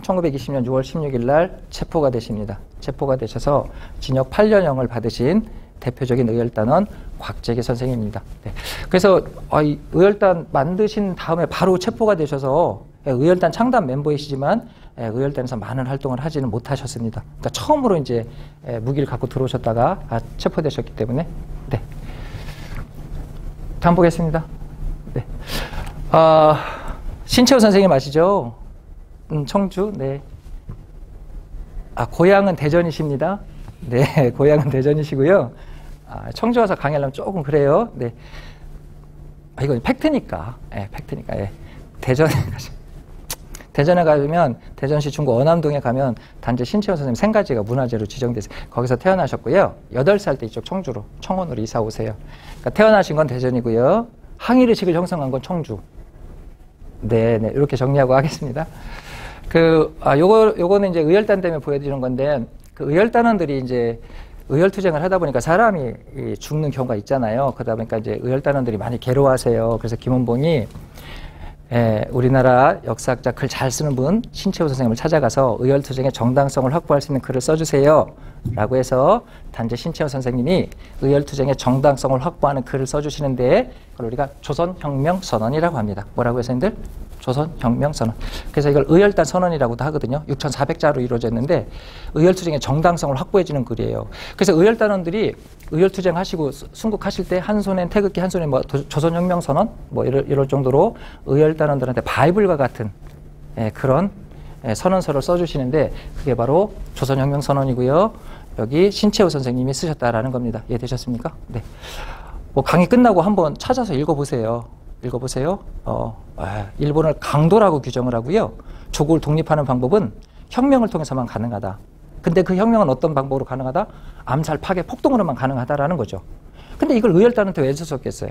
1920년 6월 16일 날 체포가 되십니다. 체포가 되셔서 징역 8년형을 받으신 대표적인 의열단원 곽재기 선생입니다. 네. 그래서 의열단 만드신 다음에 바로 체포가 되셔서 의열단 창단 멤버이시지만 의열단에서 많은 활동을 하지는 못하셨습니다. 그러니까 처음으로 이제 무기를 갖고 들어오셨다가 체포되셨기 때문에. 네. 다음 보겠습니다. 네. 신채호 선생님 아시죠? 청주. 네. 고향은 대전이십니다. 네, 고향은 대전이시고요. 청주 와서 강의하려면 조금 그래요. 네. 이건 팩트니까. 팩트니까. 대전에 가면 대전시 중구 어남동에 가면 단지 신채원 선생님 생가지가 문화재로 지정돼서 거기서 태어나셨고요. 8살 때 이쪽 청주로, 청원으로 이사 오세요. 그러니까 태어나신 건 대전이고요. 항일의식을 형성한 건 청주. 네, 이렇게 정리하고 하겠습니다. 요거는 이제 의열단 때문에 보여드리는 건데, 그 의열단원들이 이제 의열투쟁을 하다 보니까 사람이 죽는 경우가 있잖아요. 그러다 보니까 이제 의열단원들이 많이 괴로워하세요. 그래서 김원봉이 우리나라 역사학자 글 잘 쓰는 분 신채호 선생님을 찾아가서 의열투쟁의 정당성을 확보할 수 있는 글을 써주세요 라고 해서 단지 신채호 선생님이 의열투쟁의 정당성을 확보하는 글을 써주시는데, 그걸 우리가 조선혁명선언이라고 합니다. 뭐라고 해서 선생님들? 조선혁명선언. 그래서 이걸 의열단 선언이라고도 하거든요. 6,400자로 이루어졌는데 의열투쟁의 정당성을 확보해주는 글이에요. 그래서 의열단원들이 의열투쟁 하시고 순국하실 때 한 손엔 태극기, 한 손에 조선혁명선언 이럴 정도로 의열단원들한테 바이블과 같은 그런 선언서를 써주시는데, 그게 바로 조선혁명선언이고요. 여기 신채호 선생님이 쓰셨다라는 겁니다. 이해되셨습니까? 네. 강의 끝나고 한번 찾아서 읽어보세요. 일본을 강도라고 규정을 하고요. 조국을 독립하는 방법은 혁명을 통해서만 가능하다. 근데 그 혁명은 어떤 방법으로 가능하다? 암살, 파괴, 폭동으로만 가능하다라는 거죠. 근데 이걸 의열단한테 왜 썼겠어요?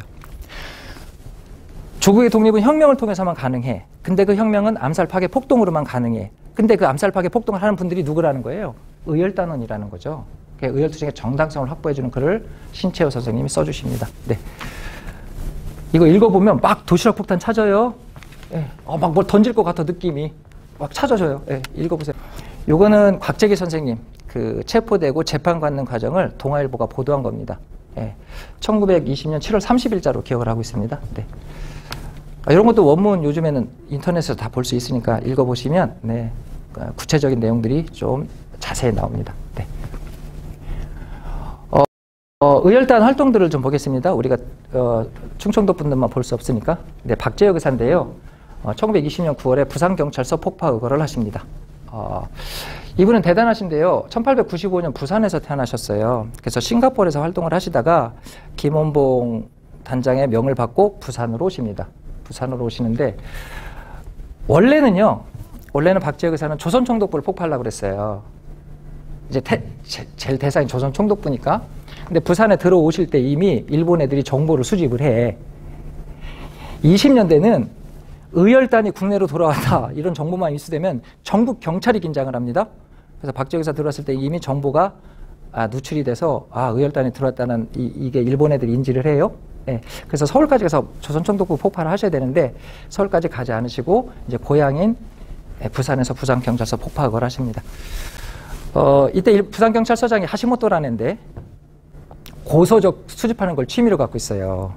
조국의 독립은 혁명을 통해서만 가능해. 근데 그 혁명은 암살, 파괴, 폭동으로만 가능해. 근데 그 암살, 파괴, 폭동을 하는 분들이 누구라는 거예요? 의열단원이라는 거죠. 의열투쟁의 정당성을 확보해주는 글을 신채호 선생님이 써주십니다. 네. 이거 읽어보면 막 도시락 폭탄 찾아요. 막 뭘 던질 것 같아, 느낌이. 막 찾아줘요. 읽어보세요. 요거는 곽재기 선생님, 체포되고 재판받는 과정을 동아일보가 보도한 겁니다. 1920년 7월 30일자로 기억을 하고 있습니다. 네. 이런 것도 원문 요즘에는 인터넷에서 다 볼 수 있으니까 읽어보시면, 구체적인 내용들이 좀 자세히 나옵니다. 네. 의열단 활동들을 좀 보겠습니다. 우리가 충청도 분들만 볼 수 없으니까. 네, 박재혁 의사인데요. 1920년 9월에 부산경찰서 폭파 의거를 하십니다. 이분은 대단하신데요. 1895년 부산에서 태어나셨어요. 그래서 싱가포르에서 활동을 하시다가 김원봉 단장의 명을 받고 부산으로 오십니다. 부산으로 오시는데 원래는 박지혁 의사는 조선총독부를 폭파하려고 그랬어요. 이제 제일 대상이 조선총독부니까. 근데 부산에 들어오실 때 이미 일본 애들이 정보를 수집을 해. 20년대는 의열단이 국내로 돌아왔다 이런 정보만 입수되면 전국 경찰이 긴장을 합니다. 그래서 박지혁 의사 들어왔을 때 이미 정보가 누출이 돼서 의열단이 들어왔다는 이게 일본 애들이 인지를 해요. 예, 그래서 서울까지 가서 조선총독부 폭파를 하셔야 되는데 서울까지 가지 않으시고 이제 고향인 부산에서 부산경찰서 폭파 의거를 하십니다. 이때 부산경찰서장이 하시모토라는 애인데 고소적 수집하는 걸 취미로 갖고 있어요.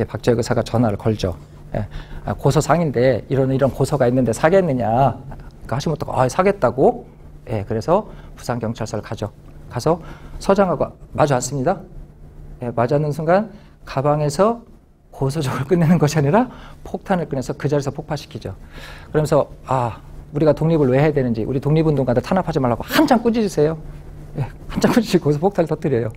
박지혁 의사가 전화를 걸죠. 예, 고소상인데 이런 고소가 있는데 사겠느냐. 그러니까 하시모토가 사겠다고. 예, 그래서 부산경찰서를 가죠. 가서 서장하고 마주 앉습니다. 예, 마주 앉는 순간 가방에서 고소적을 끝내는 것이 아니라 폭탄을 꺼내서 그 자리에서 폭파시키죠. 그러면서 우리가 독립을 왜 해야 되는지, 우리 독립운동가들 탄압하지 말라고 한참 꾸짖으세요. 예, 한참 꾸짖고 거기서 폭탄을 터뜨려요.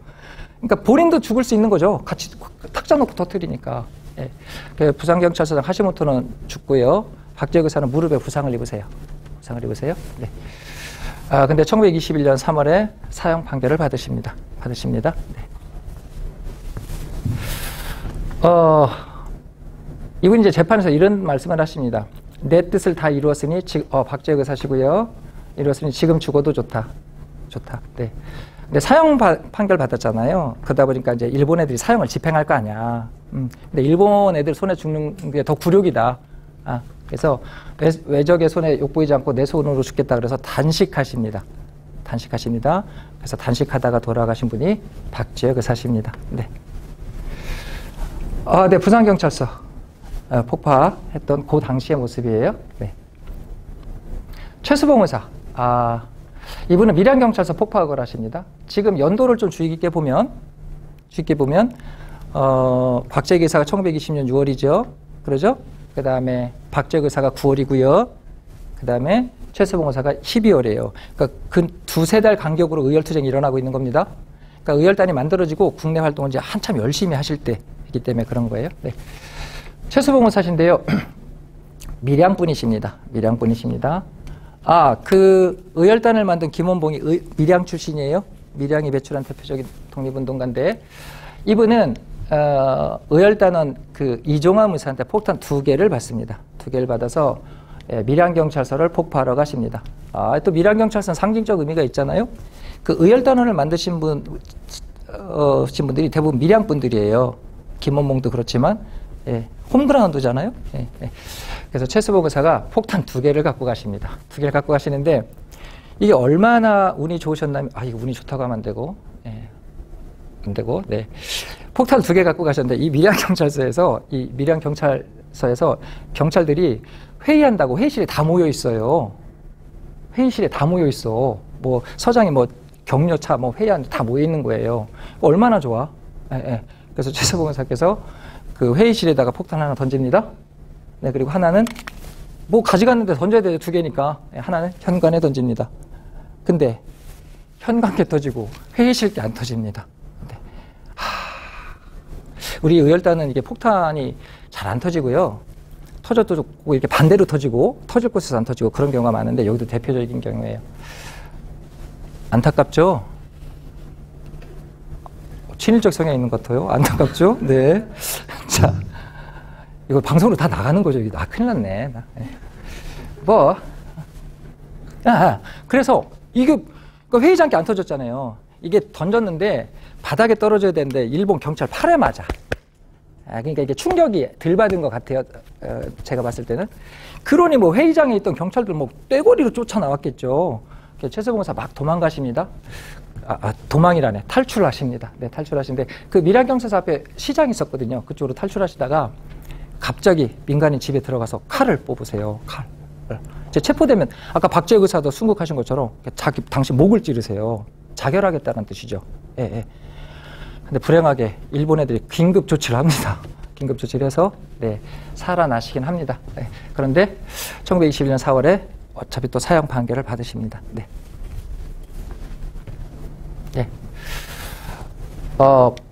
그러니까 본인도 죽을 수 있는 거죠. 같이 탁자 놓고 터뜨리니까. 예. 그 부산경찰서장 하시모토는 죽고요. 박지혁 의사는 무릎에 부상을 입으세요. 부상을 입으세요. 네. 근데 1921년 3월에 사형 판결을 받으십니다. 네. 이분 이제 재판에서 이런 말씀을 하십니다. 내 뜻을 다 이루었으니, 박지혁 의사시고요. 이루었으니 지금 죽어도 좋다. 네. 근데 사형 판결 받았잖아요. 그러다 보니까 이제 일본 애들이 사형을 집행할 거 아니야. 근데 일본 애들 손에 죽는 게 더 굴욕이다. 그래서 외적의 손에 욕보이지 않고 내 손으로 죽겠다 그래서 단식하십니다. 그래서 단식하다가 돌아가신 분이 박지혁 의사십니다. 네. 네, 부산경찰서 폭파했던 그 당시의 모습이에요. 네. 최수봉 의사. 이분은 밀양경찰서 폭파 의거를 하십니다. 지금 연도를 좀 주의 깊게 보면 박지혁 의사가 1920년 6월이죠. 그러죠? 그 다음에 박지혁 의사가 9월이고요. 그 다음에 최수봉 의사가 12월이에요. 그러니까 그 두세 달 간격으로 의열투쟁이 일어나고 있는 겁니다. 그러니까 의열단이 만들어지고 국내 활동을 이제 한참 열심히 하실 때이기 때문에 그런 거예요. 네. 최수봉 의사신데요. 밀양분이십니다. 그 의열단을 만든 김원봉이 밀양 출신이에요. 밀양이 배출한 대표적인 독립운동가인데 이분은 의열단은 그 이종암 의사한테 폭탄 2개를 받습니다. 2개를 받아서 밀양경찰서를 폭파하러 가십니다. 또 밀양경찰서는 상징적 의미가 있잖아요. 그 의열단원을 만드신 분들이 대부분 밀양 분들이에요. 김원봉도 그렇지만 홈그라운드잖아요. 그래서 최수봉 의사가 폭탄 2개를 갖고 가십니다. 2개를 갖고 가시는데 이게 얼마나 운이 좋으셨냐면 이거 운이 좋다고 하면 안 되고 네. 폭탄 2개 갖고 가셨는데 이 밀양경찰서에서 경찰들이 회의한다고 회의실에 다 모여 있어요. 뭐 서장이 뭐 격려차 뭐 회의하는데 다 모여 있는 거예요. 얼마나 좋아. 그래서 최수봉 의사께서 그 회의실에다가 폭탄 하나 던집니다. 네, 그리고 하나는 뭐 가져갔는데 던져야 돼요. 2개니까. 하나는 현관에 던집니다. 근데 현관에 터지고 회의실 게 안 터집니다. 네. 우리 의열단은 이게 폭탄이 잘 안 터지고요. 터져도 좋고 이렇게 반대로 터지고 터질 곳에서 안 터지고 그런 경우가 많은데 여기도 대표적인 경우예요. 안타깝죠? 친일적 성향이 있는 것 같아요. 안타깝죠? 네. 자, 이거 방송으로 다 나가는 거죠. 큰일 났네. 그래서 이게 회의장께 안 터졌잖아요. 이게 던졌는데 바닥에 떨어져야 되는데 일본 경찰 팔에 맞아. 그러니까 이게 충격이 덜 받은 것 같아요. 제가 봤을 때는. 그러니 뭐 회의장에 있던 경찰들 뭐 떼거리로 쫓아나왔겠죠. 최수봉 의사 막 도망가십니다. 도망이라네. 탈출하십니다. 네, 탈출하시는데 그 밀양경찰서 앞에 시장이 있었거든요. 그쪽으로 탈출하시다가 갑자기 민간인 집에 들어가서 칼을 뽑으세요. 칼을. 이제 체포되면 아까 박지혁 의사도 순국하신 것처럼 당신 목을 찌르세요. 자결하겠다는 뜻이죠. 근데 불행하게 일본 애들이 긴급 조치를 합니다. 긴급 조치를 해서 네, 살아나시긴 합니다. 네. 그런데 1921년 4월에 어차피 또 사형 판결을 받으십니다. 네. 네.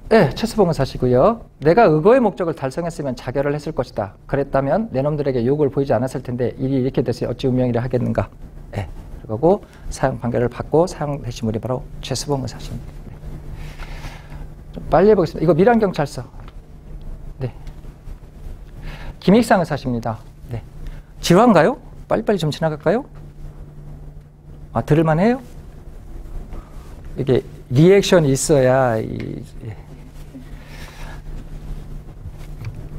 네, 최수봉은 사시고요. 내가 의거의 목적을 달성했으면 자결을 했을 것이다. 그랬다면 내 놈들에게 욕을 보이지 않았을 텐데 일이 이렇게 됐으니 어찌 운명이라 하겠는가. 네. 그리고 사형 판결을 받고 사형되신 분이 바로 최수봉 의사십니다. 네. 좀 빨리 해보겠습니다. 이거 밀양경찰서. 네. 김익상 의사십니다. 네. 지루한가요? 빨리빨리 좀 지나갈까요? 아, 들을만해요? 이게 리액션이 있어야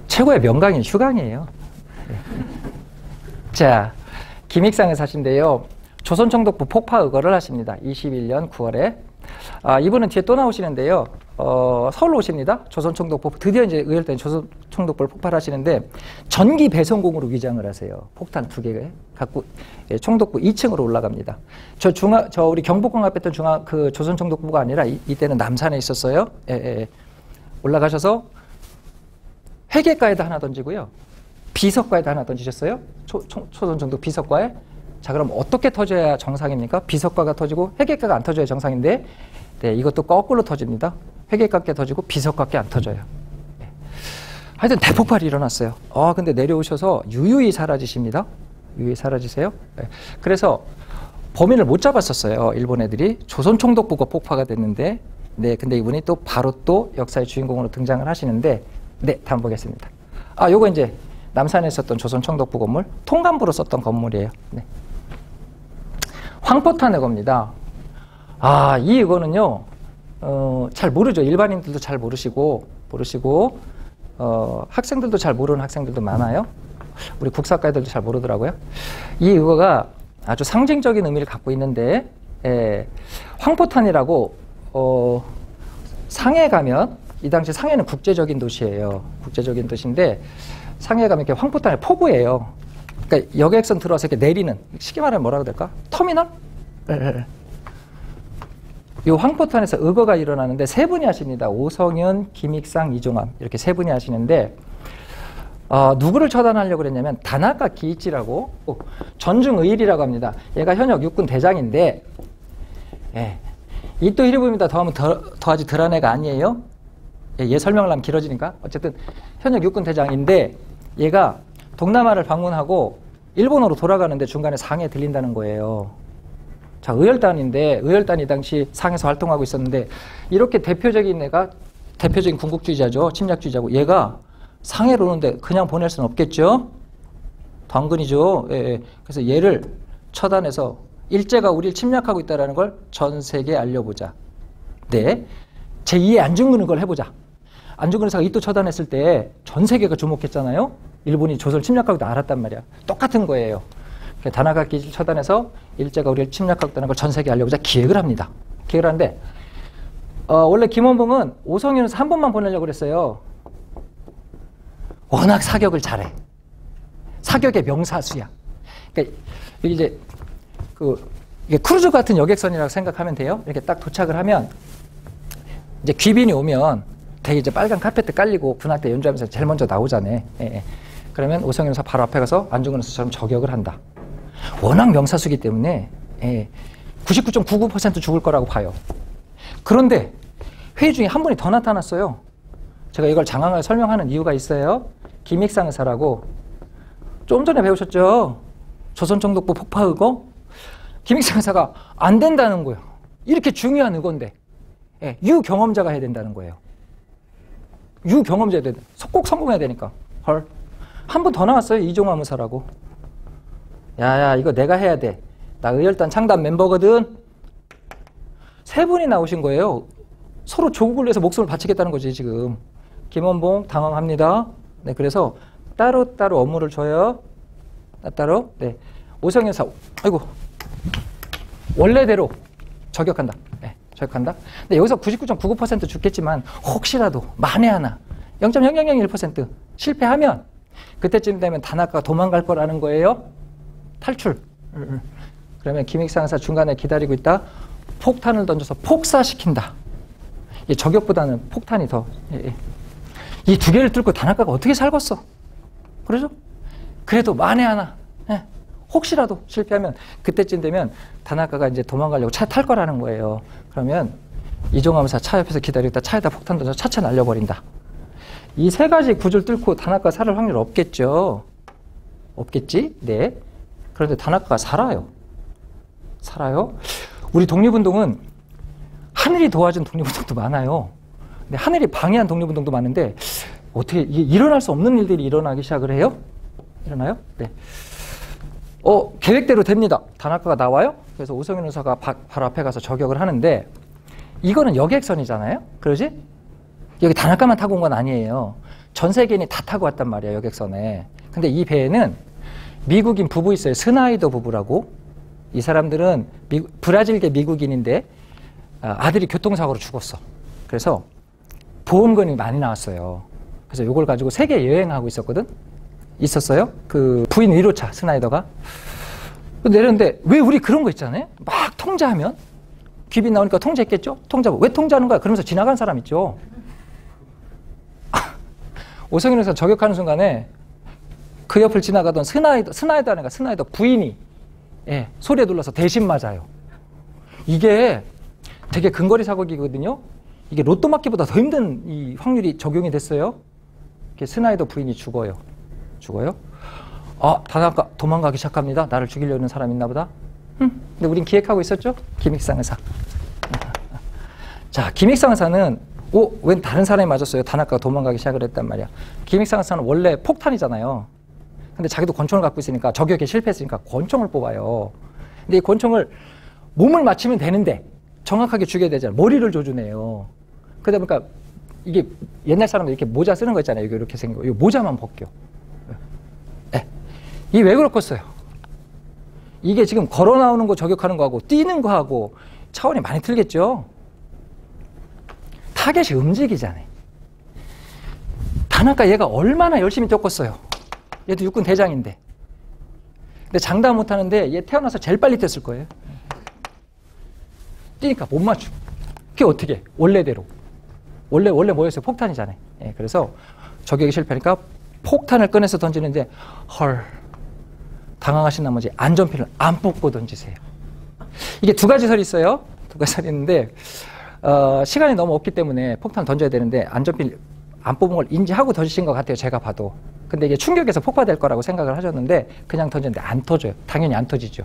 최고의 명강인 휴강이에요. 네. 자, 김익상 의사신데요. 조선총독부 폭파 의거를 하십니다. 21년 9월에. 이분은 뒤에 또 나오시는데요. 서울로 오십니다. 조선총독부 드디어 이제 의열단 조선총독부를 폭발을 하시는데 전기 배송공으로 위장을 하세요. 폭탄 2개 갖고 총독부 2층으로 올라갑니다. 저 우리 경복궁 앞에 있던 그 조선총독부가 아니라 이때는 남산에 있었어요. 올라가셔서 회계과에다 하나 던지고요. 비석과에다 하나 던지셨어요. 조선총독 비석과에. 자, 그럼 어떻게 터져야 정상입니까? 비석과가 터지고 회계과가 안 터져야 정상인데, 네, 이것도 거꾸로 터집니다. 회계과께 터지고 비석과께 안 터져요. 네. 하여튼 대폭발이 일어났어요. 근데 내려오셔서 유유히 사라지십니다. 유유히 사라지세요. 네. 그래서 범인을 못 잡았었어요. 일본 애들이. 조선총독부가 폭파가 됐는데, 네, 근데 이분이 또 바로 또 역사의 주인공으로 등장을 하시는데, 네, 다음 보겠습니다. 요거 이제 남산에 있었던 조선총독부 건물, 통감부로 썼던 건물이에요. 네. 황포탄의 겁니다. 이거는요, 잘 모르죠. 일반인들도 잘 모르시고, 학생들도 잘 모르는 학생들도 많아요. 우리 국사과들도 잘 모르더라고요. 이 의거가 아주 상징적인 의미를 갖고 있는데, 황포탄이라고, 상해 가면, 이 당시 상해는 국제적인 도시예요. 국제적인 도시인데, 상해 가면 이렇게 황포탄의 포구예요. 그러니까 여객선 들어와서 이렇게 내리는, 쉽게 말하면 뭐라고 될까? 터미널? 이 황포탄에서 의거가 일어나는데 세 분이 하십니다. 오성윤, 김익상, 이종암 이렇게 세 분이 하시는데 누구를 처단하려고 그랬냐면 다나카 기이치라고 전중의일이라고 합니다. 얘가 현역 육군 대장인데 이 또 이름입니다. 더하면 더하지 덜한 애가 아니에요. 얘 설명을 하면 길어지니까. 어쨌든 현역 육군 대장인데 얘가 동남아를 방문하고 일본으로 돌아가는데 중간에 상해에 들린다는 거예요. 자, 의열단인데 의열단이 당시 상해에서 활동하고 있었는데 이렇게 대표적인 애가 대표적인 군국주의자죠. 침략주의자고 얘가 상해로 오는데 그냥 보낼 수는 없겠죠. 당근이죠. 그래서 얘를 처단해서 일제가 우리를 침략하고 있다는 걸 전 세계에 알려보자. 네. 제2의 안중근 의거를 해보자. 안중근 의사가 이또 처단했을 때 전 세계가 주목했잖아요. 일본이 조선을 침략하고 있다 알았단 말이야. 똑같은 거예요. 다나카 기지를 처단해서 일제가 우리를 침략하고 있다는 걸 전 세계에 알려보자 기획을 합니다. 기획을 하는데 원래 김원봉은 오성윤에서 한 번만 보내려고 그랬어요. 워낙 사격을 잘해. 사격의 명사수야. 그러니까 이제 이게 크루즈 같은 여객선이라고 생각하면 돼요. 이렇게 딱 도착을 하면 이제 귀빈이 오면 되게 이제 빨간 카페트 깔리고 군악대 연주하면서 제일 먼저 나오잖아요. 그러면 오성윤 의사 바로 앞에 가서 안중근 의사처럼 저격을 한다. 워낙 명사수기 때문에 99.99% 죽을 거라고 봐요. 그런데 회의 중에 한 분이 더 나타났어요. 제가 이걸 장황하게 설명하는 이유가 있어요. 김익상 의사라고 좀 전에 배우셨죠? 조선총독부 폭파 의거? 김익상 의사가 안 된다는 거예요. 이렇게 중요한 의거인데 유경험자가 해야 된다는 거예요. 유경험자야 된다. 꼭 성공해야 되니까. 헐. 한 분 더 나왔어요. 이종암 의사라고. 야야 이거 내가 해야 돼. 나 의열단 창단 멤버거든. 세 분이 나오신 거예요. 서로 조국을 위해서 목숨을 바치겠다는 거지 지금. 김원봉 당황합니다. 네, 그래서 따로따로 업무를 줘요. 따로. 네. 오성윤 사 아이고 원래대로 저격한다. 네, 저격한다. 근데 여기서 99.99% 죽겠지만 혹시라도 만에 하나 0.0001% 실패하면 그때쯤 되면 다나카가 도망갈 거라는 거예요. 탈출. 그러면 김익상 의사 중간에 기다리고 있다. 폭탄을 던져서 폭사시킨다. 저격보다는 폭탄이 더. 이 두 개를 뚫고 다나카가 어떻게 살겠어? 그러죠? 그래도 만에 하나, 예, 혹시라도 실패하면 그때쯤 되면 다나카가 이제 도망가려고 차 탈 거라는 거예요. 그러면 이종하면서 차 옆에서 기다리다 차에다 폭탄 던져 차차 날려버린다. 이 세 가지 구조를 뚫고 다나카 살을 확률 없겠죠? 없겠지? 네. 그런데 다나카가 살아요. 살아요? 우리 독립운동은 하늘이 도와준 독립운동도 많아요. 근데 하늘이 방해한 독립운동도 많은데 어떻게 일어날 수 없는 일들이 일어나기 시작을 해요? 일어나요? 네. 계획대로 됩니다. 다나카가 나와요. 그래서 오성윤 의사가 바로 앞에 가서 저격을 하는데 이거는 여객선이잖아요. 그러지? 여기 다나카만 타고 온 건 아니에요. 전 세계인이 다 타고 왔단 말이에요. 여객선에. 근데 이 배에는 미국인 부부 있어요. 스나이더 부부라고. 이 사람들은 브라질계 미국인인데 아들이 교통사고로 죽었어. 그래서 보험금이 많이 나왔어요. 그래서 이걸 가지고 세계 여행하고 있었어요. 그 부인 1호차 스나이더가. 내렸는데 왜 우리 그런 거 있잖아요. 막 통제하면 귀빈 나오니까 통제했겠죠. 통제하고 왜 통제하는 거야? 그러면서 지나간 사람 있죠. 오성윤에서 저격하는 순간에 그 옆을 지나가던 스나이더 부인이 소리에 눌러서 대신 맞아요. 이게 되게 근거리 사고기거든요. 이게 로또 맞기보다 더 힘든 이 확률이 적용이 됐어요. 스나이더 부인이 죽어요. 다나카 도망가기 시작합니다. 나를 죽이려는 사람 있나 보다. 근데 우린 기획하고 있었죠? 김익상 의사. 자, 김익상 의사는 웬 다른 사람이 맞았어요. 다나카가 도망가기 시작을 했단 말이야. 김익상 의사는 원래 폭탄이잖아요. 근데 자기도 권총을 갖고 있으니까 저격에 실패했으니까 권총을 뽑아요. 근데 이 권총을 몸을 맞추면 되는데 정확하게 죽여야 되잖아요. 머리를 조준해요. 그러다 보니까 이게 옛날 사람들 이렇게 모자 쓰는 거 있잖아요. 이렇게 생겨. 이 모자만 벗겨. 이게 왜 그렇겠어요? 이게 지금 걸어 나오는 거 저격하는 거하고 뛰는 거하고 차원이 많이 틀겠죠? 타겟이 움직이잖아요. 다나카 얘가 얼마나 열심히 뛰었겠어요. 얘도 육군 대장인데. 근데 장담 못 하는데 얘 태어나서 제일 빨리 뛰었을 거예요. 뛰니까 못 맞추고. 그게 어떻게? 원래대로. 원래 뭐였어요? 폭탄이잖아요. 그래서 저격이 실패하니까 폭탄을 꺼내서 던지는데 당황하신 나머지 안전핀을 안 뽑고 던지세요. 이게 두 가지 설이 있어요. 두 가지 설이 있는데 시간이 너무 없기 때문에 폭탄을 던져야 되는데 안전핀 안 뽑은 걸 인지하고 던지신 것 같아요. 제가 봐도. 근데 이게 충격에서 폭파될 거라고 생각을 하셨는데 그냥 던졌는데 안 터져요. 당연히 안 터지죠.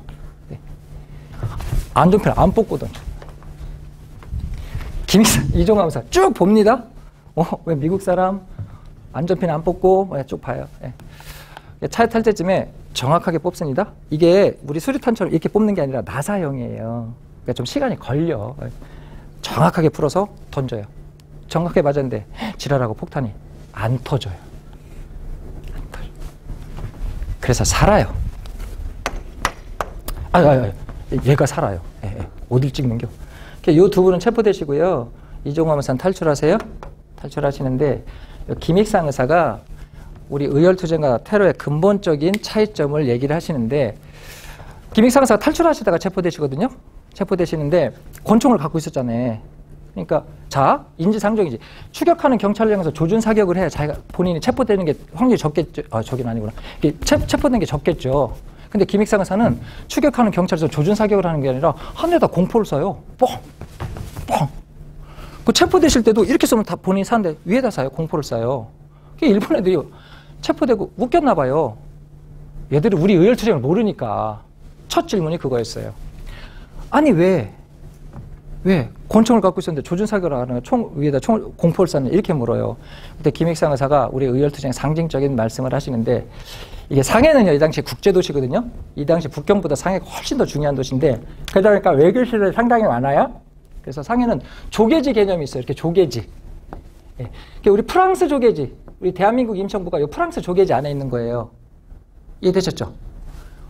네. 안전핀을 안 뽑고 던져. 김익상, 이종하 의사 쭉 봅니다. 왜 미국 사람 안전핀 안 뽑고 쭉 봐요. 차에 탈 때쯤에 정확하게 뽑습니다. 이게 우리 수류탄처럼 이렇게 뽑는 게 아니라 나사형이에요. 그러니까 좀 시간이 걸려. 정확하게 풀어서 던져요. 정확하게 맞았는데 지랄하고 폭탄이 안 터져요. 안 터져. 그래서 살아요. 얘가 살아요. 어딜 찍는겨? 이 두 분은 체포되시고요. 이종화 의사는 탈출하세요. 탈출하시는데 김익상 의사가 우리 의열투쟁과 테러의 근본적인 차이점을 얘기를 하시는데 김익상 의사가 탈출하시다가 체포되시거든요. 체포되시는데 권총을 갖고 있었잖아요. 그러니까 자, 인지상정이지. 추격하는 경찰을 향해서 조준사격을 해야 자기가 본인이 체포되는 게 확률이 적겠죠. 저긴 아니구나. 체포되는 게 적겠죠. 근데 김익상 의사는 추격하는 경찰에서 조준사격을 하는 게 아니라 하늘에다 공포를 쏴요. 뻥! 뻥! 그 체포되실 때도 이렇게 쏘면 다 본인이 사는데 위에다 쏴요. 공포를 쏴요. 일본 애들이 체포되고 웃겼나 봐요. 얘들은 우리 의열투쟁을 모르니까. 첫 질문이 그거였어요. 아니 왜 권총을 갖고 있었는데 조준사격을 하는 총 위에다 공포를 쐈냐 이렇게 물어요. 그때 김익상 의사가 우리 의열투쟁 상징적인 말씀을 하시는데 이게 상해는요 이 당시 국제도시거든요. 이 당시 북경보다 상해가 훨씬 더 중요한 도시인데 그러다 보니까 외교실이 상당히 많아요. 그래서 상해는 조계지 개념이 있어요. 이렇게 조계지. 우리 프랑스 조계지, 우리 대한민국 임시정부가 이 프랑스 조계지 안에 있는 거예요. 이해되셨죠?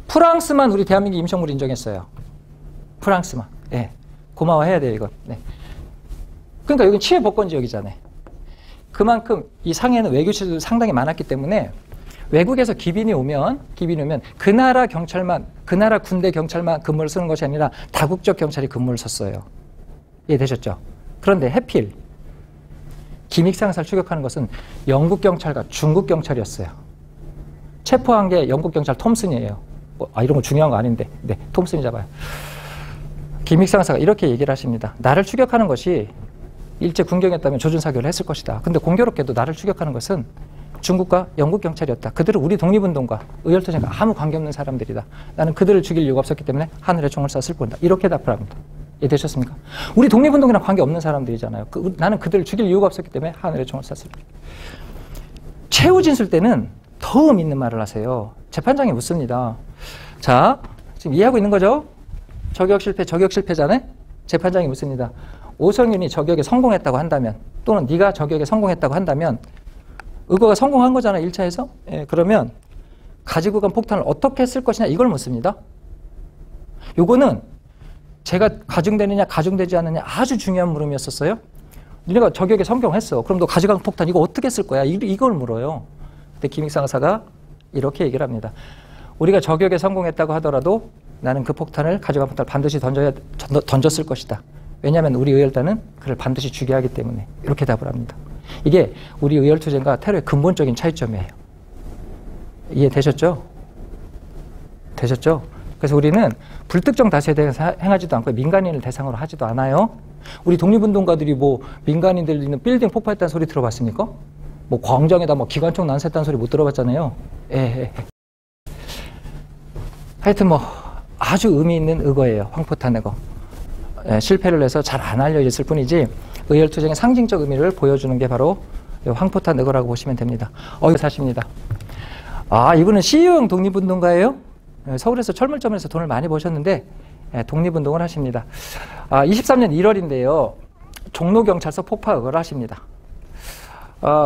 프랑스만 우리 대한민국 임시정부를 인정했어요. 프랑스만. 고마워해야 돼요, 이건. 그러니까 여긴 치외 복권 지역이잖아요. 그만큼 이 상해는 외교실도 상당히 많았기 때문에 외국에서 기빈이 오면 그 나라 경찰만, 그 나라 군대 경찰만 근무를 쓰는 것이 아니라 다국적 경찰이 근무를 썼어요. 이해되셨죠? 그런데 해필 김익상 의사를 추격하는 것은 영국 경찰과 중국 경찰이었어요. 체포한 게 영국 경찰 톰슨이에요. 이런 거 중요한 거 아닌데. 네, 톰슨이 잡아요. 김익상 의사가 이렇게 얘기를 하십니다. 나를 추격하는 것이 일제 군경이었다면 조준사격을 했을 것이다. 근데 공교롭게도 나를 추격하는 것은 중국과 영국 경찰이었다. 그들은 우리 독립운동과 의열투쟁과 아무 관계없는 사람들이다. 나는 그들을 죽일 이유가 없었기 때문에 하늘에 총을 쐈을 뿐이다. 이렇게 답을 합니다. 이해되셨습니까? 우리 독립운동이랑 관계없는 사람들이잖아요. 나는 그들을 죽일 이유가 없었기 때문에 하늘에 총을 쐈을 뿐이다. 최후 진술 때는 더 의미 있는 말을 하세요. 재판장이 묻습니다. 자, 지금 이해하고 있는 거죠? 저격 실패자네? 재판장이 묻습니다. 오성윤이 저격에 성공했다고 한다면, 또는 네가 저격에 성공했다고 한다면 의거가 성공한 거잖아, 1차에서. 예, 그러면 가지고 간 폭탄을 어떻게 쓸 것이냐, 이걸 묻습니다. 요거는 제가 가중되느냐 가중되지 않느냐 아주 중요한 물음이었었어요. 너네가 저격에 성공했어. 그럼 너 가져간 폭탄 이거 어떻게 쓸 거야? 이걸 물어요. 근데 김익상 의사가 이렇게 얘기를 합니다. 우리가 저격에 성공했다고 하더라도 나는 그 폭탄을, 가져간 폭탄을 반드시 던졌을 것이다. 왜냐하면 우리 의열단은 그를 반드시 죽여야 하기 때문에. 이렇게 답을 합니다. 이게 우리 의열투쟁과 테러의 근본적인 차이점이에요. 이해되셨죠? 되셨죠? 그래서 우리는 불특정 다수에 대해서 행하지도 않고 민간인을 대상으로 하지도 않아요. 우리 독립운동가들이 뭐 민간인들 있는 빌딩 폭파했다는 소리 들어봤습니까? 뭐 광장에다 뭐 기관총 난사했다는 소리 못 들어봤잖아요. 하여튼 뭐 아주 의미 있는 의거예요. 황포탄 의거. 실패를 해서 잘 안 알려졌을 뿐이지 의열투쟁의 상징적 의미를 보여주는 게 바로 황포탄 의거라고 보시면 됩니다. 사십니다. 이분은 CEO형 독립운동가예요. 서울에서 철물점에서 돈을 많이 버셨는데 독립운동을 하십니다. 23년 1월인데요. 종로경찰서 폭파 의거를 하십니다.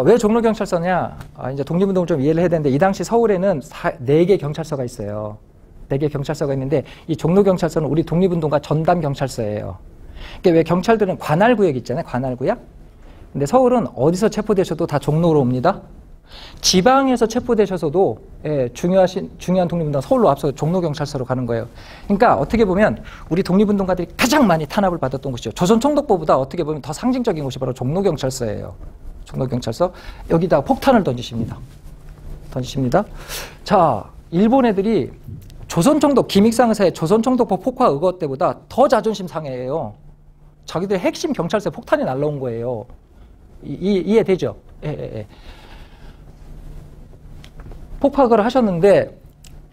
왜 종로경찰서냐? 이제 독립운동을 좀 이해를 해야 되는데 이 당시 서울에는 4개 경찰서가 있어요. 4개 경찰서가 있는데 이 종로경찰서는 우리 독립운동가 전담경찰서예요. 그러니까 왜 경찰들은 관할구역 있잖아요. 관할구역. 근데 서울은 어디서 체포되셔도 다 종로로 옵니다. 지방에서 체포되셔서도 중요한 독립운동 서울로 앞서 종로경찰서로 가는 거예요. 그러니까 어떻게 보면 우리 독립운동가들이 가장 많이 탄압을 받았던 곳이죠. 조선총독부보다 어떻게 보면 더 상징적인 곳이 바로 종로경찰서예요. 종로경찰서. 여기다가 폭탄을 던지십니다. 자, 일본 애들이 조선총독, 김익상 의사의 조선총독부 폭파 의거 때보다 더 자존심 상해요. 자기들 핵심 경찰서에 폭탄이 날라온 거예요. 이해되죠? 폭파 의거를 하셨는데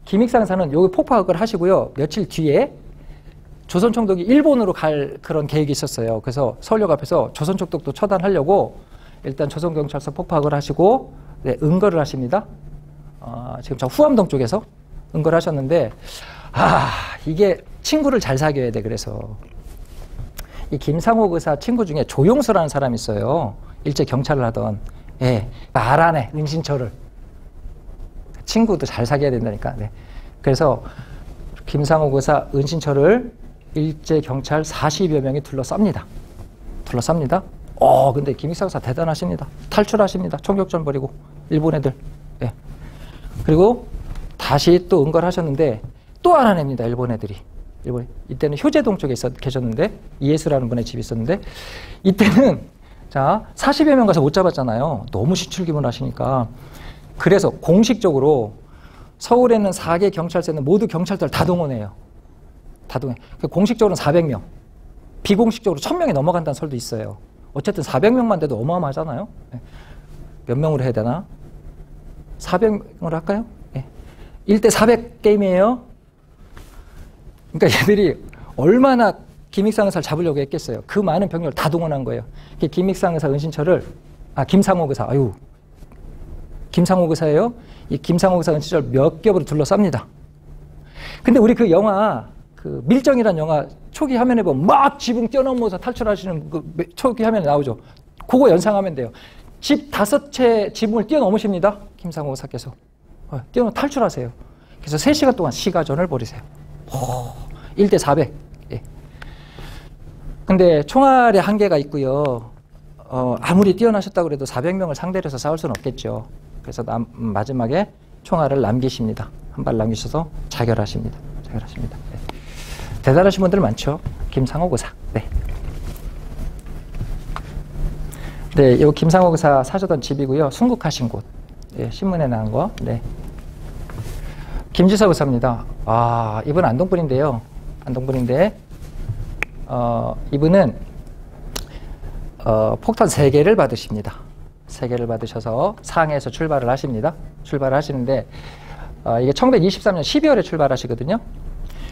김익상 의사는 여기 폭파 의거를 하시고요. 며칠 뒤에 조선총독이 일본으로 갈 그런 계획이 있었어요. 그래서 서울역 앞에서 조선총독도 처단하려고 일단 조선경찰서 폭파 의거를 하시고 응거를 하십니다. 지금 저 후암동 쪽에서 응거를 하셨는데 이게 친구를 잘 사귀어야 돼. 그래서 이 김상옥 의사 친구 중에 조용수라는 사람이 있어요. 일제 경찰을 하던. 말 안 해. 은신처를. 친구도 잘 사귀어야 된다니까. 그래서 김상옥 의사 은신처를 일제 경찰 40여 명이 둘러쌉니다. 근데 김익상 의사 대단하십니다. 탈출하십니다. 총격전 벌이고 일본 애들. 그리고 다시 또 응거를 하셨는데 또 알아냅니다. 일본 애들이. 이때는 효제동 쪽에 계셨는데 이예수라는 분의 집이 있었는데 이때는 자 40여 명 가서 못 잡았잖아요. 너무 시출기문 하시니까. 그래서 공식적으로 서울에 있는 4개 경찰서는 모두 경찰들 다 동원해요. 공식적으로는 400명. 비공식적으로 1000명이 넘어간다는 설도 있어요. 어쨌든 400명만 돼도 어마어마하잖아요. 몇 명으로 해야 되나? 400으로 할까요? 1대 400 게임이에요. 그러니까 얘들이 얼마나 김익상 의사를 잡으려고 했겠어요. 그 많은 병력을 다 동원한 거예요. 김익상 의사 은신처를 김상옥 의사 김상옥 의사예요. 이 김상옥 의사 은신처를 몇 겹으로 둘러쌉니다. 근데 우리 그 영화 그 밀정이라는 영화 초기 화면에 보면 막 지붕 뛰어넘어서 탈출하시는 그 초기 화면에 나오죠. 그거 연상하면 돼요. 집 5채 지붕을 뛰어넘으십니다. 김상옥 의사께서. 뛰어넘어 탈출하세요. 그래서 3시간 동안 시가전을 벌이세요. 1대 400. 근데 총알의 한계가 있고요. 아무리 뛰어나셨다고 해도 400명을 상대로 해서 싸울 수는 없겠죠. 그래서 마지막에 총알을 남기십니다. 한 발 남기셔서 자결하십니다. 대단하신 분들 많죠. 김상옥 의사. 네, 요 김상옥 의사 사시던 집이고요. 순국하신 곳. 네, 신문에 나온 거. 네. 김지석 의사입니다. 아, 이분 안동분인데요. 안동분인데, 이분은, 폭탄 3개를 받으십니다. 3개를 받으셔서 상해에서 출발을 하십니다. 출발을 하시는데, 이게 1923년 12월에 출발하시거든요.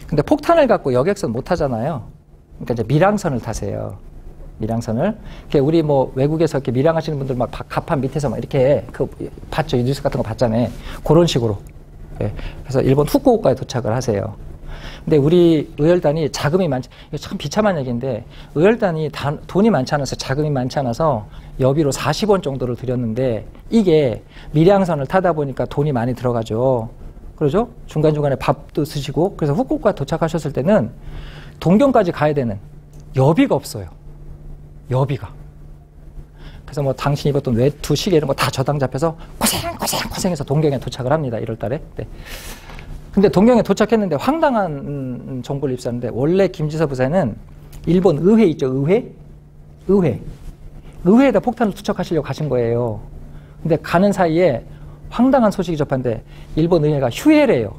근데 폭탄을 갖고 여객선 못 타잖아요. 그러니까 이제 밀항선을 타세요. 밀항선을. 우리 뭐 외국에서 이렇게 밀항하시는 분들 막 갑판 밑에서 막 이렇게 봤죠. 뉴스 같은 거 봤잖아요. 그런 식으로. 예. 그래서 일본 후쿠오카에 도착을 하세요. 근데 우리 의열단이 자금이 많지, 이거 참 비참한 얘기인데, 의열단이 돈이 많지 않아서 자금이 많지 않아서 여비로 40원 정도를 들였는데, 이게 밀양선을 타다 보니까 돈이 많이 들어가죠. 그러죠? 중간중간에 밥도 쓰시고, 그래서 후쿠오카 도착하셨을 때는 동경까지 가야 되는 여비가 없어요. 여비가. 그래서 뭐 당신이 입었던 외투, 시계 이런 거 다 저당 잡혀서 고생해서 동경에 도착을 합니다. 1월 달에. 네. 근데 동경에 도착했는데 황당한 정보를 입수하는데, 원래 김지섭 의사는 일본 의회 있죠, 의회에다 폭탄을 투척하시려고 가신 거예요. 근데 가는 사이에 황당한 소식이 접한데, 일본 의회가 휴회래요.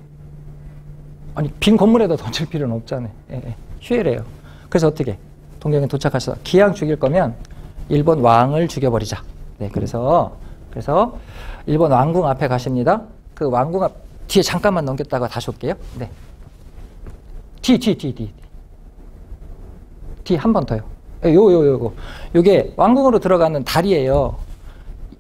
아니, 빈 건물에다 던질 필요는 없잖아요. 예, 휴회래요. 그래서 어떻게? 동경에 도착하셔서 기왕 죽일 거면 일본 왕을 죽여버리자. 네, 그래서 일본 왕궁 앞에 가십니다. 그 왕궁 앞 뒤에 잠깐만 넘겼다가 다시 올게요. 네. 뒤 한 번 더요. 요게 왕궁으로 들어가는 다리예요.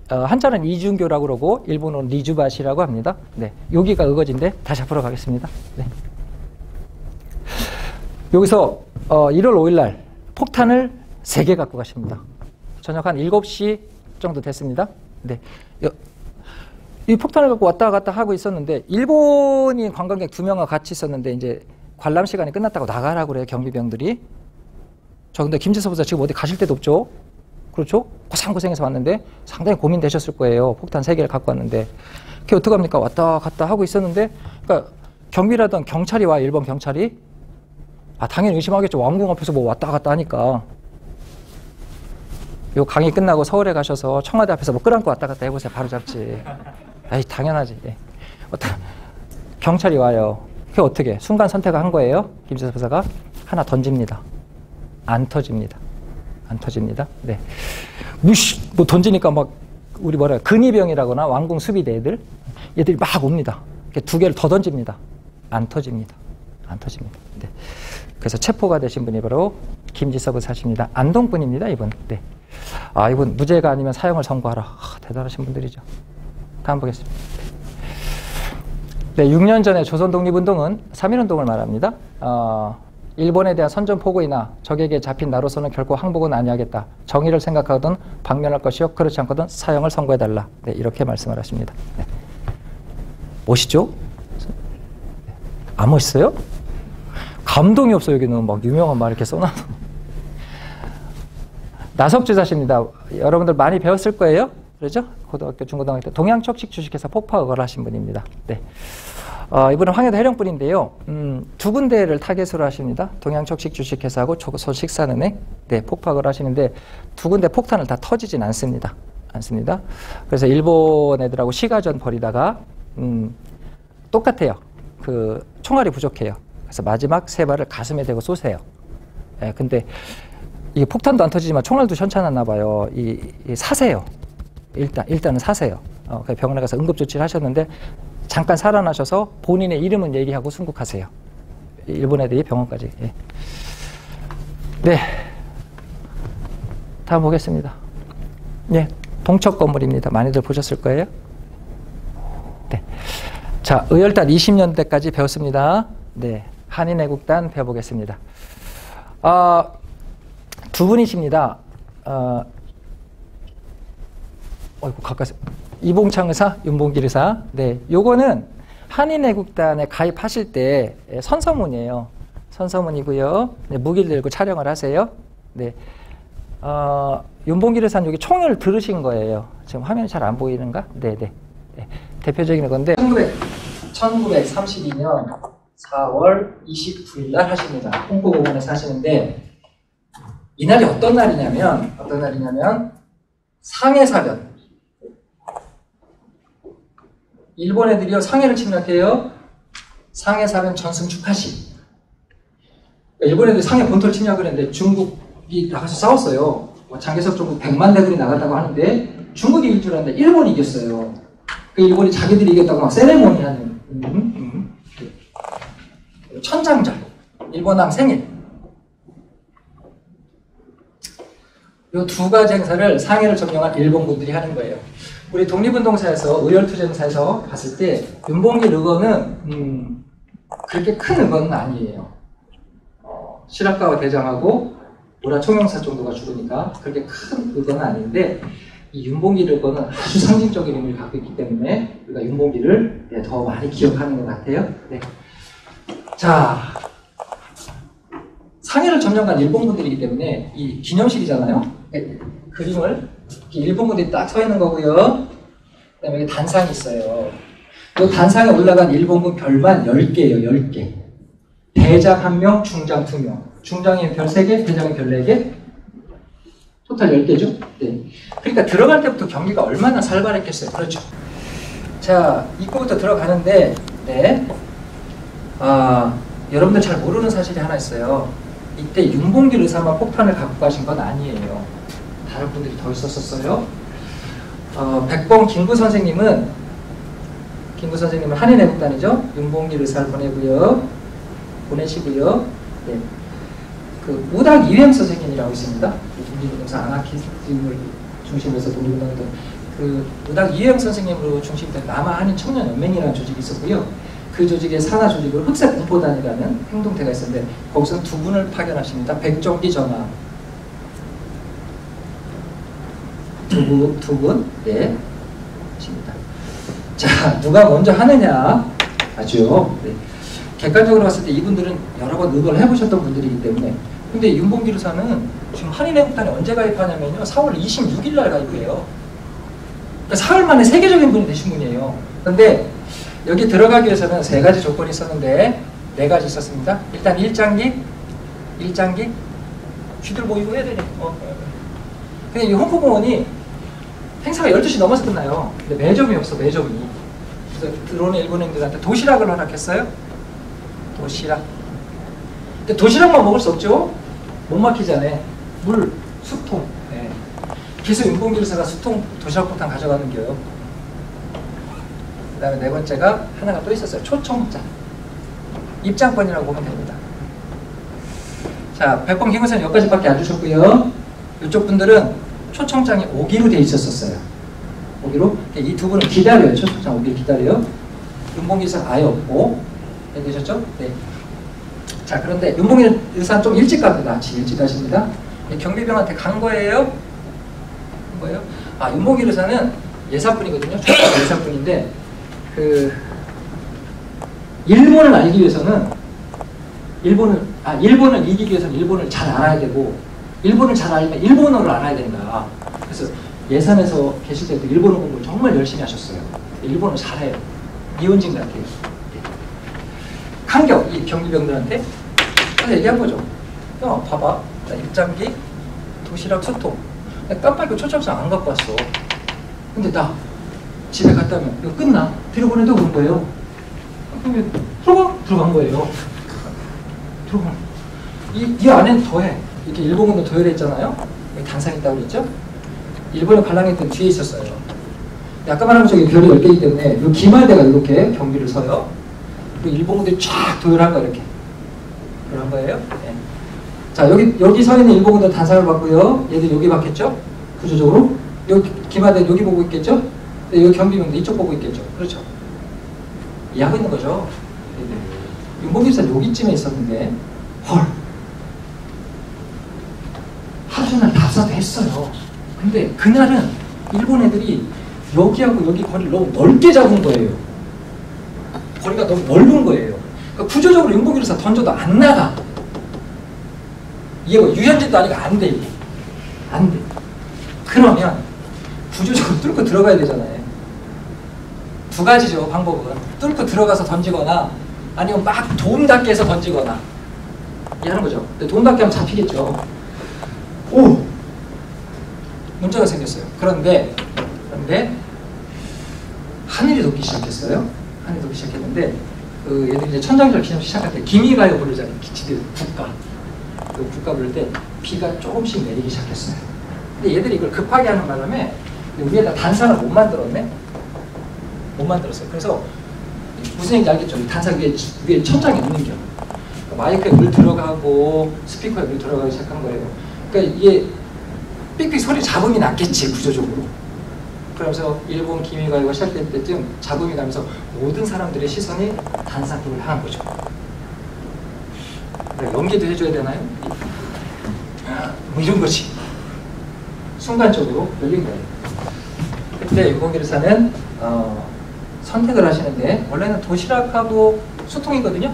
한자는 이중교라고 그러고 일본어는 리주바시라고 합니다. 네. 여기가 의거지인데 다시 앞으로 가겠습니다. 네. 여기서 1월 5일 날 폭탄을 3개 갖고 가십니다. 저녁 한 7시 정도 됐습니다. 네. 이 폭탄을 갖고 왔다 갔다 하고 있었는데, 일본인 관광객 2명과 같이 있었는데, 이제 관람 시간이 끝났다고 나가라고 그래요, 경비병들이. 저 근데 김지섭 의사 지금 어디 가실 데도 없죠? 그렇죠? 고생해서 왔는데 상당히 고민되셨을 거예요. 폭탄 3개를 갖고 왔는데. 그게 어떡합니까? 왔다 갔다 하고 있었는데, 그러니까 경비라던 경찰이 와, 일본 경찰이. 당연히 의심하겠죠. 왕궁 앞에서 뭐 왔다 갔다 하니까. 요 강의 끝나고 서울에 가셔서 청와대 앞에서 뭐 끌안고 왔다 갔다 해보세요. 바로 잡지. 에이, 당연하지. 예. 경찰이 와요. 그게 어떻게? 순간 선택을 한 거예요. 김지섭 의사가 하나 던집니다. 안 터집니다. 네. 뭐 던지니까 막 우리 근위병이라거나 왕궁 수비대 얘들이 막 옵니다. 2개를 더 던집니다. 안 터집니다. 네. 그래서 체포가 되신 분이 바로 김지섭 의사십니다. 안동분입니다, 이분. 네. 이분 무죄가 아니면 사형을 선고하라. 대단하신 분들이죠. 다음 보겠습니다. 네, 6년 전에 조선 독립운동은 3.1운동을 말합니다. 일본에 대한 선전포고이나 적에게 잡힌 나로서는 결코 항복은 아니하겠다. 정의를 생각하거든 방면할 것이요, 그렇지 않거든 사형을 선고해달라. 네, 이렇게 말씀을 하십니다. 네. 멋있죠? 안 멋있어요? 감동이 없어. 여기는 막 유명한 말 이렇게 써놔도. 나석주사십니다. 여러분들 많이 배웠을 거예요. 그렇죠? 고등학교, 중고등학교 때 동양척식 주식회사 폭파업을 하신 분입니다. 네. 이분은 황해도 해령분인데요. 2군데를 타겟으로 하십니다. 동양척식 주식회사하고 조선식산은행. 네, 폭파업을 하시는데 2군데 폭탄을 다 터지진 않습니다. 그래서 일본 애들하고 시가전 벌이다가 똑같아요. 그 총알이 부족해요. 그래서 마지막 3발을 가슴에 대고 쏘세요. 예, 근데 이게 폭탄도 안 터지지만 총알도 현찮았나 봐요. 사세요. 일단은 사세요. 그래서 병원에 가서 응급조치를 하셨는데 잠깐 살아나셔서 본인의 이름은 얘기하고 순국하세요. 일본 애들이 병원까지. 예. 네. 다음 보겠습니다. 예, 동척 건물입니다. 많이들 보셨을 거예요. 네. 자, 의열단 20년대까지 배웠습니다. 네. 한인애국단 배워보겠습니다. 2분이십니다. 가까이서. 이봉창 의사, 윤봉길 의사. 네. 요거는 한인애국단에 가입하실 때 선서문이에요. 선서문이고요. 네, 무기를 들고 촬영을 하세요. 네. 윤봉길 의사는 여기 총을 들으신 거예요. 지금 화면이 잘 안 보이는가? 네네. 네. 대표적인 건데, 1932년 4월 29일 날 하십니다. 홍보공원에서 하시는데, 이날이 어떤 날이냐면 상해사변. 일본 애들이요, 상해를 침략해요. 상해사변 전승 축하시. 일본 애들이 상해 본토를 침략을 했는데 중국이 나가서 싸웠어요. 장개석 정도 100만 대군이 나갔다고 하는데 중국이 이길 줄 알았는데 일본이 이겼어요. 그 일본이 자기들이 이겼다고 막 세레모니 하는 천장절, 일본왕 생일. 이 두 가지 행사를 상해를 점령한 일본군들이 하는 거예요. 우리 독립운동사에서 의열투쟁사에서 봤을 때 윤봉길 의거는 그렇게 큰 의거는 아니에요. 시라카와 대장하고 오라 총영사 정도가 죽으니까 그렇게 큰 의거는 아닌데 이 윤봉길 의거는 아주 상징적인 의미를 갖고 있기 때문에 우리가 윤봉길을 더 많이 기억하는 것 같아요. 네. 자, 상해를 점령한 일본군들이기 때문에 이 기념실이잖아요. 그림을 일본군들이 딱 서 있는 거고요. 그 다음에 여기 단상이 있어요. 이 단상에 올라간 일본군 별만 10개예요. 10개. 대장 1명, 중장 2명. 중장이 별 3개, 대장이 별 4개. 토탈 10개죠. 네. 그러니까 들어갈 때부터 경기가 얼마나 살벌했겠어요. 그렇죠. 자, 입구부터 들어가는데 네. 여러분들 잘 모르는 사실이 하나 있어요. 이때 윤봉길 의사만 폭탄을 갖고 가신 건 아니에요. 다른 분들이 더 있었어요. 백봉 김구 선생님은 한인애국단이죠. 윤봉길 의사를 보내시고요. 네. 그 우닥 이회영 선생님이라고 있습니다. 독립운동사 아나키즘을 중심으로 해서 독립운동했던 그 우닥 이회영 선생님으로 중심된 남아 한인 청년 연맹이라는 조직이 있었고요. 그 조직의 산하 조직으로 흑색 공포단이라는 행동대가 있었는데 거기서 두 분을 파견하십니다. 백정기 전하 두 분, 네, 십니다. 자, 누가 먼저 하느냐, 아주 네. 객관적으로 봤을 때 이분들은 여러 번 의거를 해보셨던 분들이기 때문에. 근데 윤봉길 의사는 지금 한인애국단에 언제 가입하냐면요, 4월 26일 날 가입해요. 그러니까 사흘 만에 세계적인 분이 되신 분이에요. 그런데 여기 들어가기 위해서는 3가지 조건이 있었는데 4가지 있었습니다. 일단 일장기 쥐들 보이고 해야 되니. 근데 이 홍포공원이 행사가 12시 넘어서 끝나요. 근데 매점이 없어, 매점이. 그래서 들어오는 일본인들한테 도시락을 허락했어요. 도시락. 근데 도시락만 먹을 수 없죠? 못 막히잖아요. 물, 수통. 네. 그래서 윤봉길 의사가 수통 도시락 폭탄 가져가는 거예요. 그 다음에 4번째가 하나가 또 있었어요. 초청장. 입장권이라고 보면 됩니다. 자, 백범 김구선 여기까지밖에 안 주셨고요. 이쪽 분들은 초청장이 오기로 돼 있었어요. 오기로. 이 두 분은 기다려요. 초청장 오기를 기다려요. 윤봉길 의사는 아예 없고. 네, 되셨죠? 네. 자, 그런데 윤봉길 의사는 좀 일찍 갑니다. 아침 일찍 가십니다. 경비병한테 간 거예요? 윤봉길 의사는 예사분이거든요. 예사분인데 일본을 알기 위해서는 일본을 이기기 위해서는 일본을 잘 알아야 되고, 일본을 잘 알면 일본어를 알아야 된다. 그래서 예산에서 계실 때도 일본어 공부를 정말 열심히 하셨어요. 일본어 잘해요. 이혼진 같아요. 강경, 이 경비병들한테 그래서 얘기한 거죠. 야, 봐봐. 나 입장기, 도시락, 수통. 깜빡이고 초청장 안 갖고 왔어. 근데 나 집에 갔다 오면 이거 끝나? 들여보내도 그런 거예요. 그러면 들어간 거예요. 이 안엔 더해. 이렇게 일본군도 도열해 있잖아요. 여기 단상 있다고 그랬죠? 일본에 관람했던 뒤에 있었어요. 아까 말한 저기 별이 10개이기 때문에 이 기말대가 이렇게 경비를 서요. 그리고 일본군들이 쫙 도열한 거 이렇게. 그런 거예요. 네. 자, 여기 서 있는 일본군들 단상을 봤고요. 얘들 여기 봤겠죠? 구조적으로. 여기 기말대 여기 보고 있겠죠? 여기 경비병도 이쪽 보고 있겠죠? 그렇죠? 이해하고 있는 거죠? 윤봉길사 여기쯤에 있었는데 헐, 하루 종일 답사도 했어요. 근데 그날은 일본 애들이 여기하고 여기 거리를 너무 넓게 잡은 거예요. 거리가 너무 넓은 거예요. 그러니까 구조적으로 윤봉길사 던져도 안 나가. 이게 뭐 유현진도 아니고 안 돼, 이게. 안 돼. 그러면 구조적으로 뚫고 들어가야 되잖아요. 2가지죠, 방법은. 뚫고 들어가서 던지거나 아니면 막 도움닫기 해서 던지거나 이해하는 거죠. 근데 도움닫기 하면 잡히겠죠. 오! 문제가 생겼어요. 그런데 하늘이 녹기 시작했어요. 하늘이 녹기 시작했는데 그 얘들이 이제 천장절 기념식 시작할 때 기미가요 부르잖아요. 지들 국가. 그 국가 부를 때 비가 조금씩 내리기 시작했어요. 근데 얘들이 이걸 급하게 하는 바람에 위에다 단상을 못 만들었네. 못 만들었어요. 그래서 무슨 얘기인지 알겠죠? 이 단상 위에 천장이 없는 겨. 마이크에 물 들어가고 스피커에 물 들어가기 시작한 거예요. 그러니까 이게 삑삑 소리 잡음이 났겠지 구조적으로. 그러면서 일본 기미가요가 시작될 때쯤 잡음이 나면서 모든 사람들의 시선이 단상 쪽을 향한 거죠. 그러니까 연기도 해줘야 되나요? 뭐 이런 거지. 순간적으로 열린 거예요. 그때 윤봉길 의사는 선택을 하시는데 원래는 도시락하고 수통이거든요.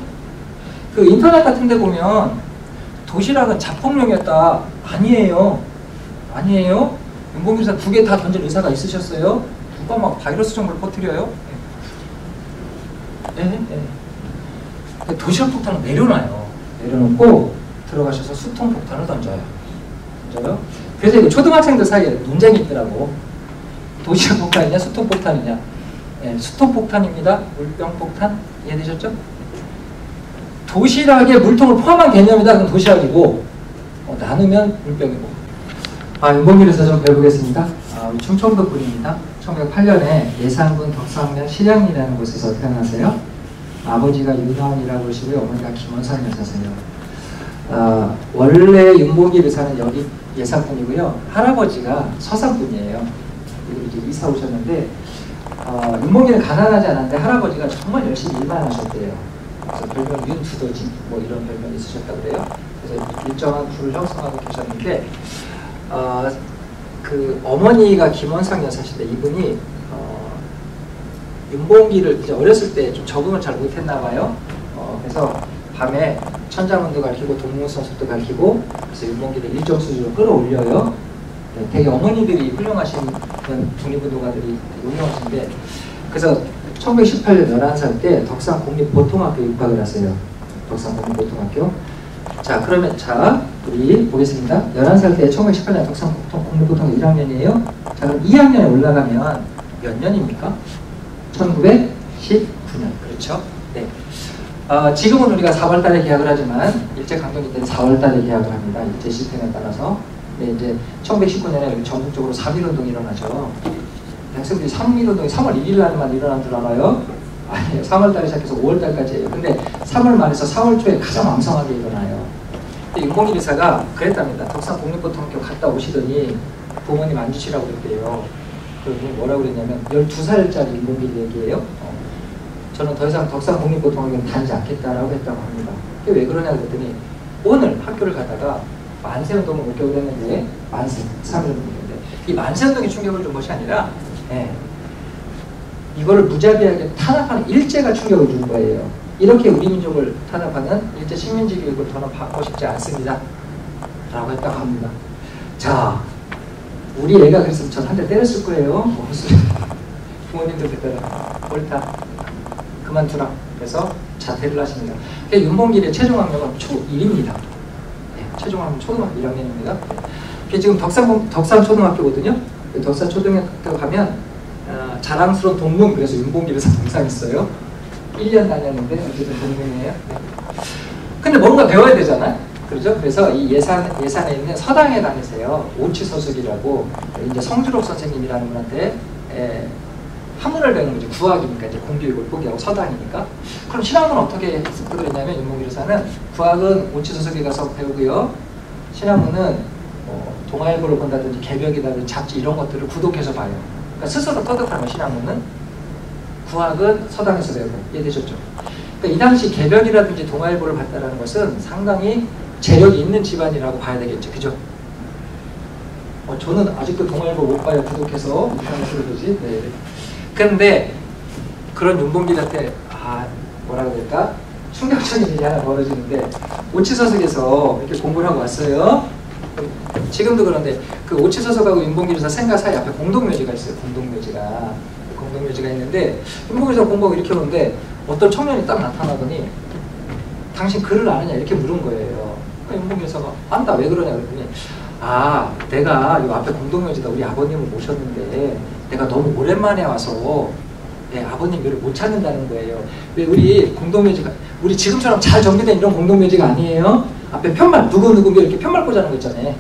그 인터넷 같은 데 보면 도시락은 자폭용이었다. 아니에요. 아니에요. 윤봉길 의사 2개 다 던질 의사가 있으셨어요? 누가 막 바이러스 정보를 퍼뜨려요? 네. 도시락 폭탄을 내려놔요. 내려놓고 들어가셔서 수통 폭탄을 던져요. 그래서 이거 초등학생들 사이에 논쟁이 있더라고. 도시락 폭탄이냐 수통 폭탄이냐. 네, 수통 폭탄입니다. 물병 폭탄 이해되셨죠? 도시락에 물통을 포함한 개념이다. 그럼 도시락이고 나누면 물병이고. 윤봉길 의사 좀 배워보겠습니다. 충청도 분입니다. 1908년에 예산군 덕산면 실양리라는 곳에서 태어나세요. 아버지가 윤하원이라고 그러시고요. 어머니가 김원선 여사세요. 원래 윤봉길 의사는 여기 예산군이고요. 할아버지가 서산분이에요. 그리고 이제 이사 오셨는데 윤봉길은 가난하지 않았는데 할아버지가 정말 열심히 일만 하셨대요. 그래서 별명 윤두더지 뭐 이런 별명이 있으셨다고 그래요. 그래서 일정한 부를 형성하고 계셨는데 그 어머니가 김원상 여사신데 이분이 윤봉길을 이제 어렸을 때 좀 적응을 잘 못했나 봐요. 그래서 밤에 천자문도 가르치고 동문서술도 가르치고 그래서 윤봉길을 일정 수준으로 끌어올려요. 네, 되게 어머니들이 훌륭하신 독립운동가들이 훌륭하신데 그래서 1918년 11살 때 덕산 공립보통학교에 입학을 하세요. 덕산 공립보통학교. 자, 그러면 우리 보겠습니다. 11살 때 1918년 덕산 공립보통학교 1학년이에요. 자, 그럼 2학년에 올라가면 몇 년입니까? 1919년. 그렇죠? 네. 지금은 우리가 4월 달에 개학을 하지만 일제강점기 때는 4월 달에 개학을 합니다. 일제 시스템에 따라서. 네, 이제 1919년에 전국적으로 3.1운동이 일어나죠. 학생들이 3.1운동이 3월 1일 날만 일어난 줄 알아요? 아니에요. 3월 달에 시작해서 5월 달까지예요. 근데 3월 말에서 4월 초에 가장 왕성하게 일어나요. 근데 윤봉길 의사가 그랬답니다. 덕산 공립보통학교 갔다 오시더니 부모님 앉으시라고 그랬대요. 그러더니 뭐라고 그랬냐면 12살짜리 윤봉길 얘기예요. 저는 더 이상 덕산 공립보통학교는 다니지 않겠다라고 했다고 합니다. 그게 왜 그러냐 그랬더니 오늘 학교를 가다가 만세운동을 못 겪었는데 만세, 3.1운동인데 이 만세운동이 충격을 준 것이 아니라 이거를 무자비하게 탄압하는 일제가 충격을 준 거예요. 이렇게 우리 민족을 탄압하는 일제 식민지 교육을 더는 받고 싶지 않습니다. 라고 했다고 합니다. 자, 우리 애가 그랬으면 전 한 대 때렸을 거예요. 부모님들 그때는 옳다. 그만두라. 그래서 자퇴를 하십니다. 윤봉길의 최종 학력은 초1입니다. 네, 최종 학력 초등학교 1학년입니다. 지금 덕산 초등학교거든요. 덕산 초등학교 가면 자랑스러운 동문, 그래서 윤봉길 의사 동상 있어요. 1년 다녔는데 어쨌든 동문이에요. 네. 근데 뭔가 배워야 되잖아요. 그렇죠? 그래서 이 예산에 있는 서당에 다니세요. 오치서숙이라고 이제 성주록 선생님이라는 분한테 한문을 배우는 거죠. 구학이니까 이제 공교육을 포기하고 서당이니까. 그럼 신학은 어떻게 그랬냐면 윤봉길 의사는 구학은 오치서숙에 가서 배우고요. 신학문은 동아일보를 본다든지 개벽이라든지 잡지 이런 것들을 구독해서 봐요. 그러니까 스스로 터득하는 신학문은 구학은 서당에서 배우고. 이해되셨죠? 그러니까 이 당시 개벽이라든지 동아일보를 봤다는 것은 상당히 재력이 있는 집안이라고 봐야 되겠죠. 그죠? 저는 아직도 동아일보 못 봐요. 구독해서. 이상한 소리 그러지? 네. 그런데 그런 윤봉길한테 뭐라 그럴까? 충격적인 일이 하나 벌어지는데 오치서석에서 이렇게 공부를 하고 왔어요. 지금도 그런데 그 오치서석하고 윤봉길 의사 생가 사이 앞에 공동묘지가 있어요. 공동묘지가 있는데 윤봉길 의사 공부하고 이렇게 오는데 어떤 청년이 딱 나타나더니 당신 글을 아느냐 이렇게 물은 거예요. 그러니까 윤봉길 의사가 안다 왜 그러냐 그랬더니 아, 내가 요 앞에 공동묘지다 우리 아버님을 모셨는데 내가 너무 오랜만에 와서 아버님 묘를 못 찾는다는 거예요. 왜 우리 공동묘지가 우리 지금처럼 잘 정비된 이런 공동묘지가 아니에요. 앞에 편말 누구 이렇게 편말 꽂아놓은 거 있잖아요.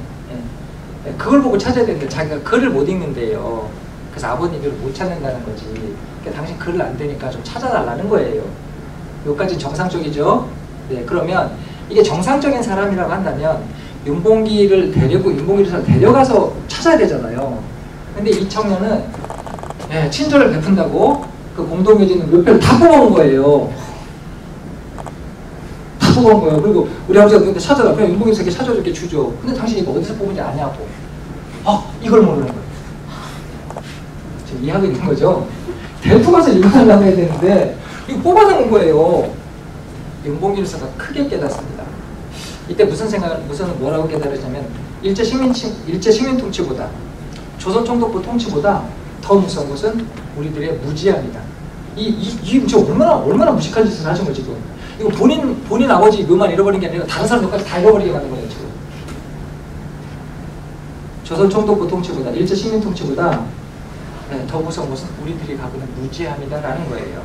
그걸 보고 찾아야 되는데 자기가 글을 못 읽는데요. 그래서 아버님 묘를 못 찾는다는 거지. 그러니까 당신 글을 안 되니까 좀 찾아달라는 거예요. 여기까지 정상적이죠. 네, 그러면 이게 정상적인 사람이라고 한다면 윤봉기를 윤봉기를 데려가서 찾아야 되잖아요. 근데 이 청년은 친절을 베푼다고 그 공동묘지는 몇 배를 다 뽑아온 거예요. 다 뽑아온 거예요. 그리고 우리 아버지가 근데 찾아라. 그냥 윤봉기 새끼 찾아줄게 주죠. 근데 당신이 이거 어디서 뽑은지 아냐고. 이걸 모르는 거예요. 지금 이해하고 있는 거죠? 델프 가서 읽어달라고 해야 되는데 이거 뽑아서 온 거예요. 윤봉길서가 크게 깨닫습니다. 이때 뭐라고 깨달으냐면 일제 식민 통치보다 조선 총독부 통치보다 더 무서운 것은 우리들의 무지함이다. 이 얼마나 무식한 짓을 하신 거지 지금. 이거 본인 아버지 묘만 잃어버린 게 아니라 다른 사람들까지 다 잃어버리게 만든 거예요 지금. 조선 총독부 통치보다 일제 식민 통치보다 더 무서운 것은 우리들이 갖고 있는 무지함이다라는 거예요.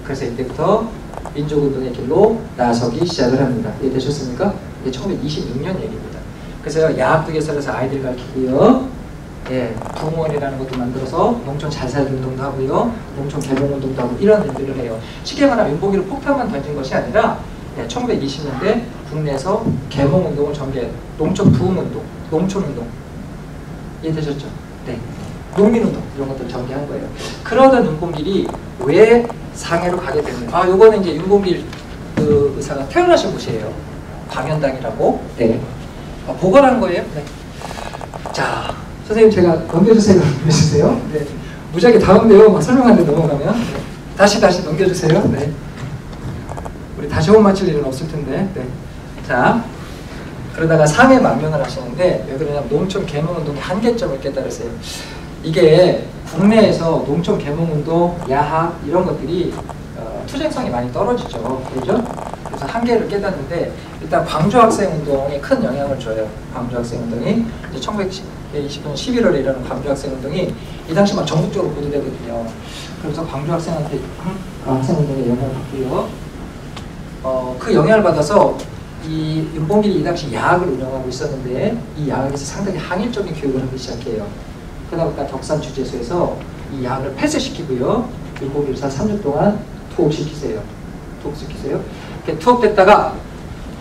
그래서 이때부터 민족운동의 길로 나서기 시작을 합니다. 이해되셨습니까? 이게 1926년 얘기입니다. 그래서 야학두개설에서 아이들 가르치고요. 부흥원이라는 것도 만들어서 농촌 잘 살기 운동도 하고요. 농촌 개봉 운동도 하고 이런 일들을 해요. 쉽게 말하면 윤봉기를 폭탄만 던진 것이 아니라 1920년대 국내에서 개봉 운동을 전개, 농촌 부흥 운동, 농촌 운동. 이해되셨죠? 네. 농민운동 이런 것들 전개한 거예요. 그러던 윤봉길이 왜 상해로 가게 됐는가? 요거는 이제 윤봉길 그 의사가 태어나신 곳이에요. 광연당이라고. 네. 보관한 거예요. 네. 자, 선생님 제가 넘겨주세요. 넘겨주세요. 네. 무지하게 다운돼요. 막 설명하는데 넘어가면. 네. 다시 넘겨주세요. 네. 우리 다시 호흡 맞출 일은 없을 텐데. 네. 자, 그러다가 상해 망명을 하시는데 왜 그러냐면 농촌 개몽운동의 한계점을 깨달으세요. 이게 국내에서 농촌 개몽운동, 야학 이런 것들이 투쟁성이 많이 떨어지죠. 그렇죠? 그래서 한계를 깨닫는데 일단 광주학생운동에 큰 영향을 줘요. 광주학생운동이 이제 1920년 11월에 일어난 광주학생운동이 이 당시 막 전국적으로 보도되거든요. 그래서 광주학생한테 학생운동에 영향을 받고요. 그 영향을 받아서 이 윤봉길이 이 당시 야학을 운영하고 있었는데 이 야학에서 상당히 항일적인 교육을 하기 시작해요. 그다음부터 덕산 주재소에서 이 야학을 폐쇄시키고요. 윤봉길을 3년 동안 투옥시키세요. 이렇게 투옥됐다가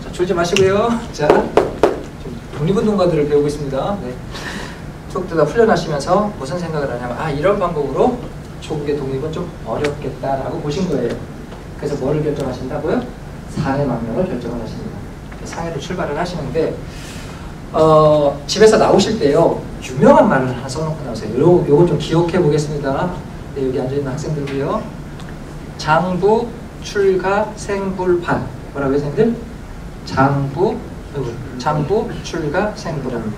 자, 졸지 마시고요. 자, 독립운동가들을 배우고 있습니다. 네. 투옥되다 훈련하시면서 무슨 생각을 하냐면 이런 방법으로 조국의 독립은 좀 어렵겠다라고 보신 거예요. 그래서 뭐를 결정하신다고요? 상해 망명을 결정을 하십니다. 상해로 출발을 하시는데 집에서 나오실 때요 유명한 말을 하나 써놓고 나오세요. 요거 좀 기억해 보겠습니다. 네, 여기 앉아있는 학생들도요. 장부 출가 생불판. 뭐라고요 선생님들? 장부 출가 생불판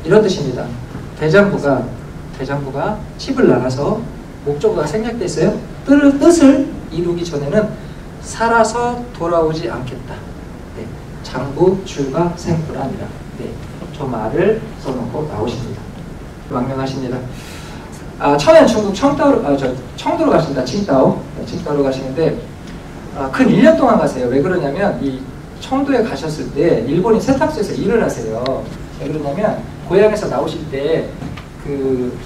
이런 뜻입니다. 대장부가 집을 나가서 목적어가 생략돼 있어요. 뜻을 이루기 전에는 살아서 돌아오지 않겠다. 네, 장부 출가 생불안이라. 네, 저 말을 써놓고 나오십니다. 망명하십니다. 처음에는 중국 청도로 가십니다. 칭다오로 가시는데 근 1년 동안 가세요. 왜 그러냐면 이 청도에 가셨을 때 일본인 세탁소에서 일을 하세요. 왜 그러냐면 고향에서 나오실 때 그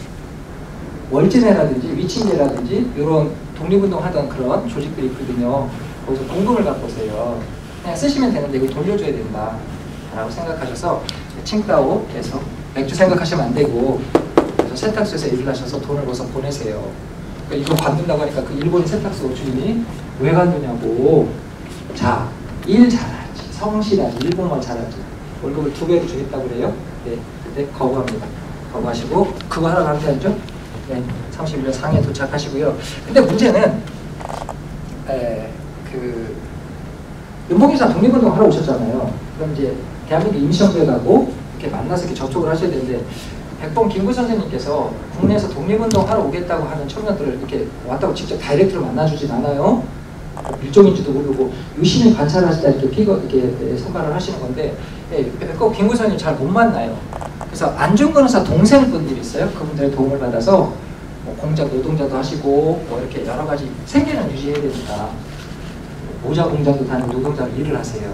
월진회라든지 위친제라든지 이런 독립운동 하던 그런 조직들이 있거든요. 거기서 공금을 갖고 오세요. 그냥 쓰시면 되는데 이거 돌려줘야 된다 라고 생각하셔서 칭다오에서 맥주 생각하시면 안 되고 그래서 세탁소에서 일을 하셔서 돈을 벌어서 보내세요. 그러니까 이거 관둔다고 하니까 그 일본인 세탁소 주인이 왜 관두냐고. 자, 일 잘하지, 성실하지, 일본말 잘하지, 월급을 2배로 주겠다고 그래요. 네, 그때 거부합니다. 거부하시고 그거 하러 가면 되죠. 네, 31년 상해 도착하시고요. 근데 문제는 윤봉길사 독립운동 하러 오셨잖아요. 그럼 이제 대한민국 임시정부에 가고 이렇게 만나서 이렇게 접촉을 하셔야 되는데 백범 김구 선생님께서 국내에서 독립운동 하러 오겠다고 하는 청년들을 이렇게 왔다고 직접 다이렉트로 만나주진 않아요. 밀종인지도 모르고 유심히 관찰하시다 이렇게 선발을 하시는 건데 백범 김구 선생님 잘 못 만나요. 그래서 안중근 의사 동생분들이 있어요. 그분들의 도움을 받아서 뭐 공작 노동자도 하시고 뭐 이렇게 여러 가지 생계는 유지해야 되니까 모자 공장도 다니는 노동자로 일을 하세요.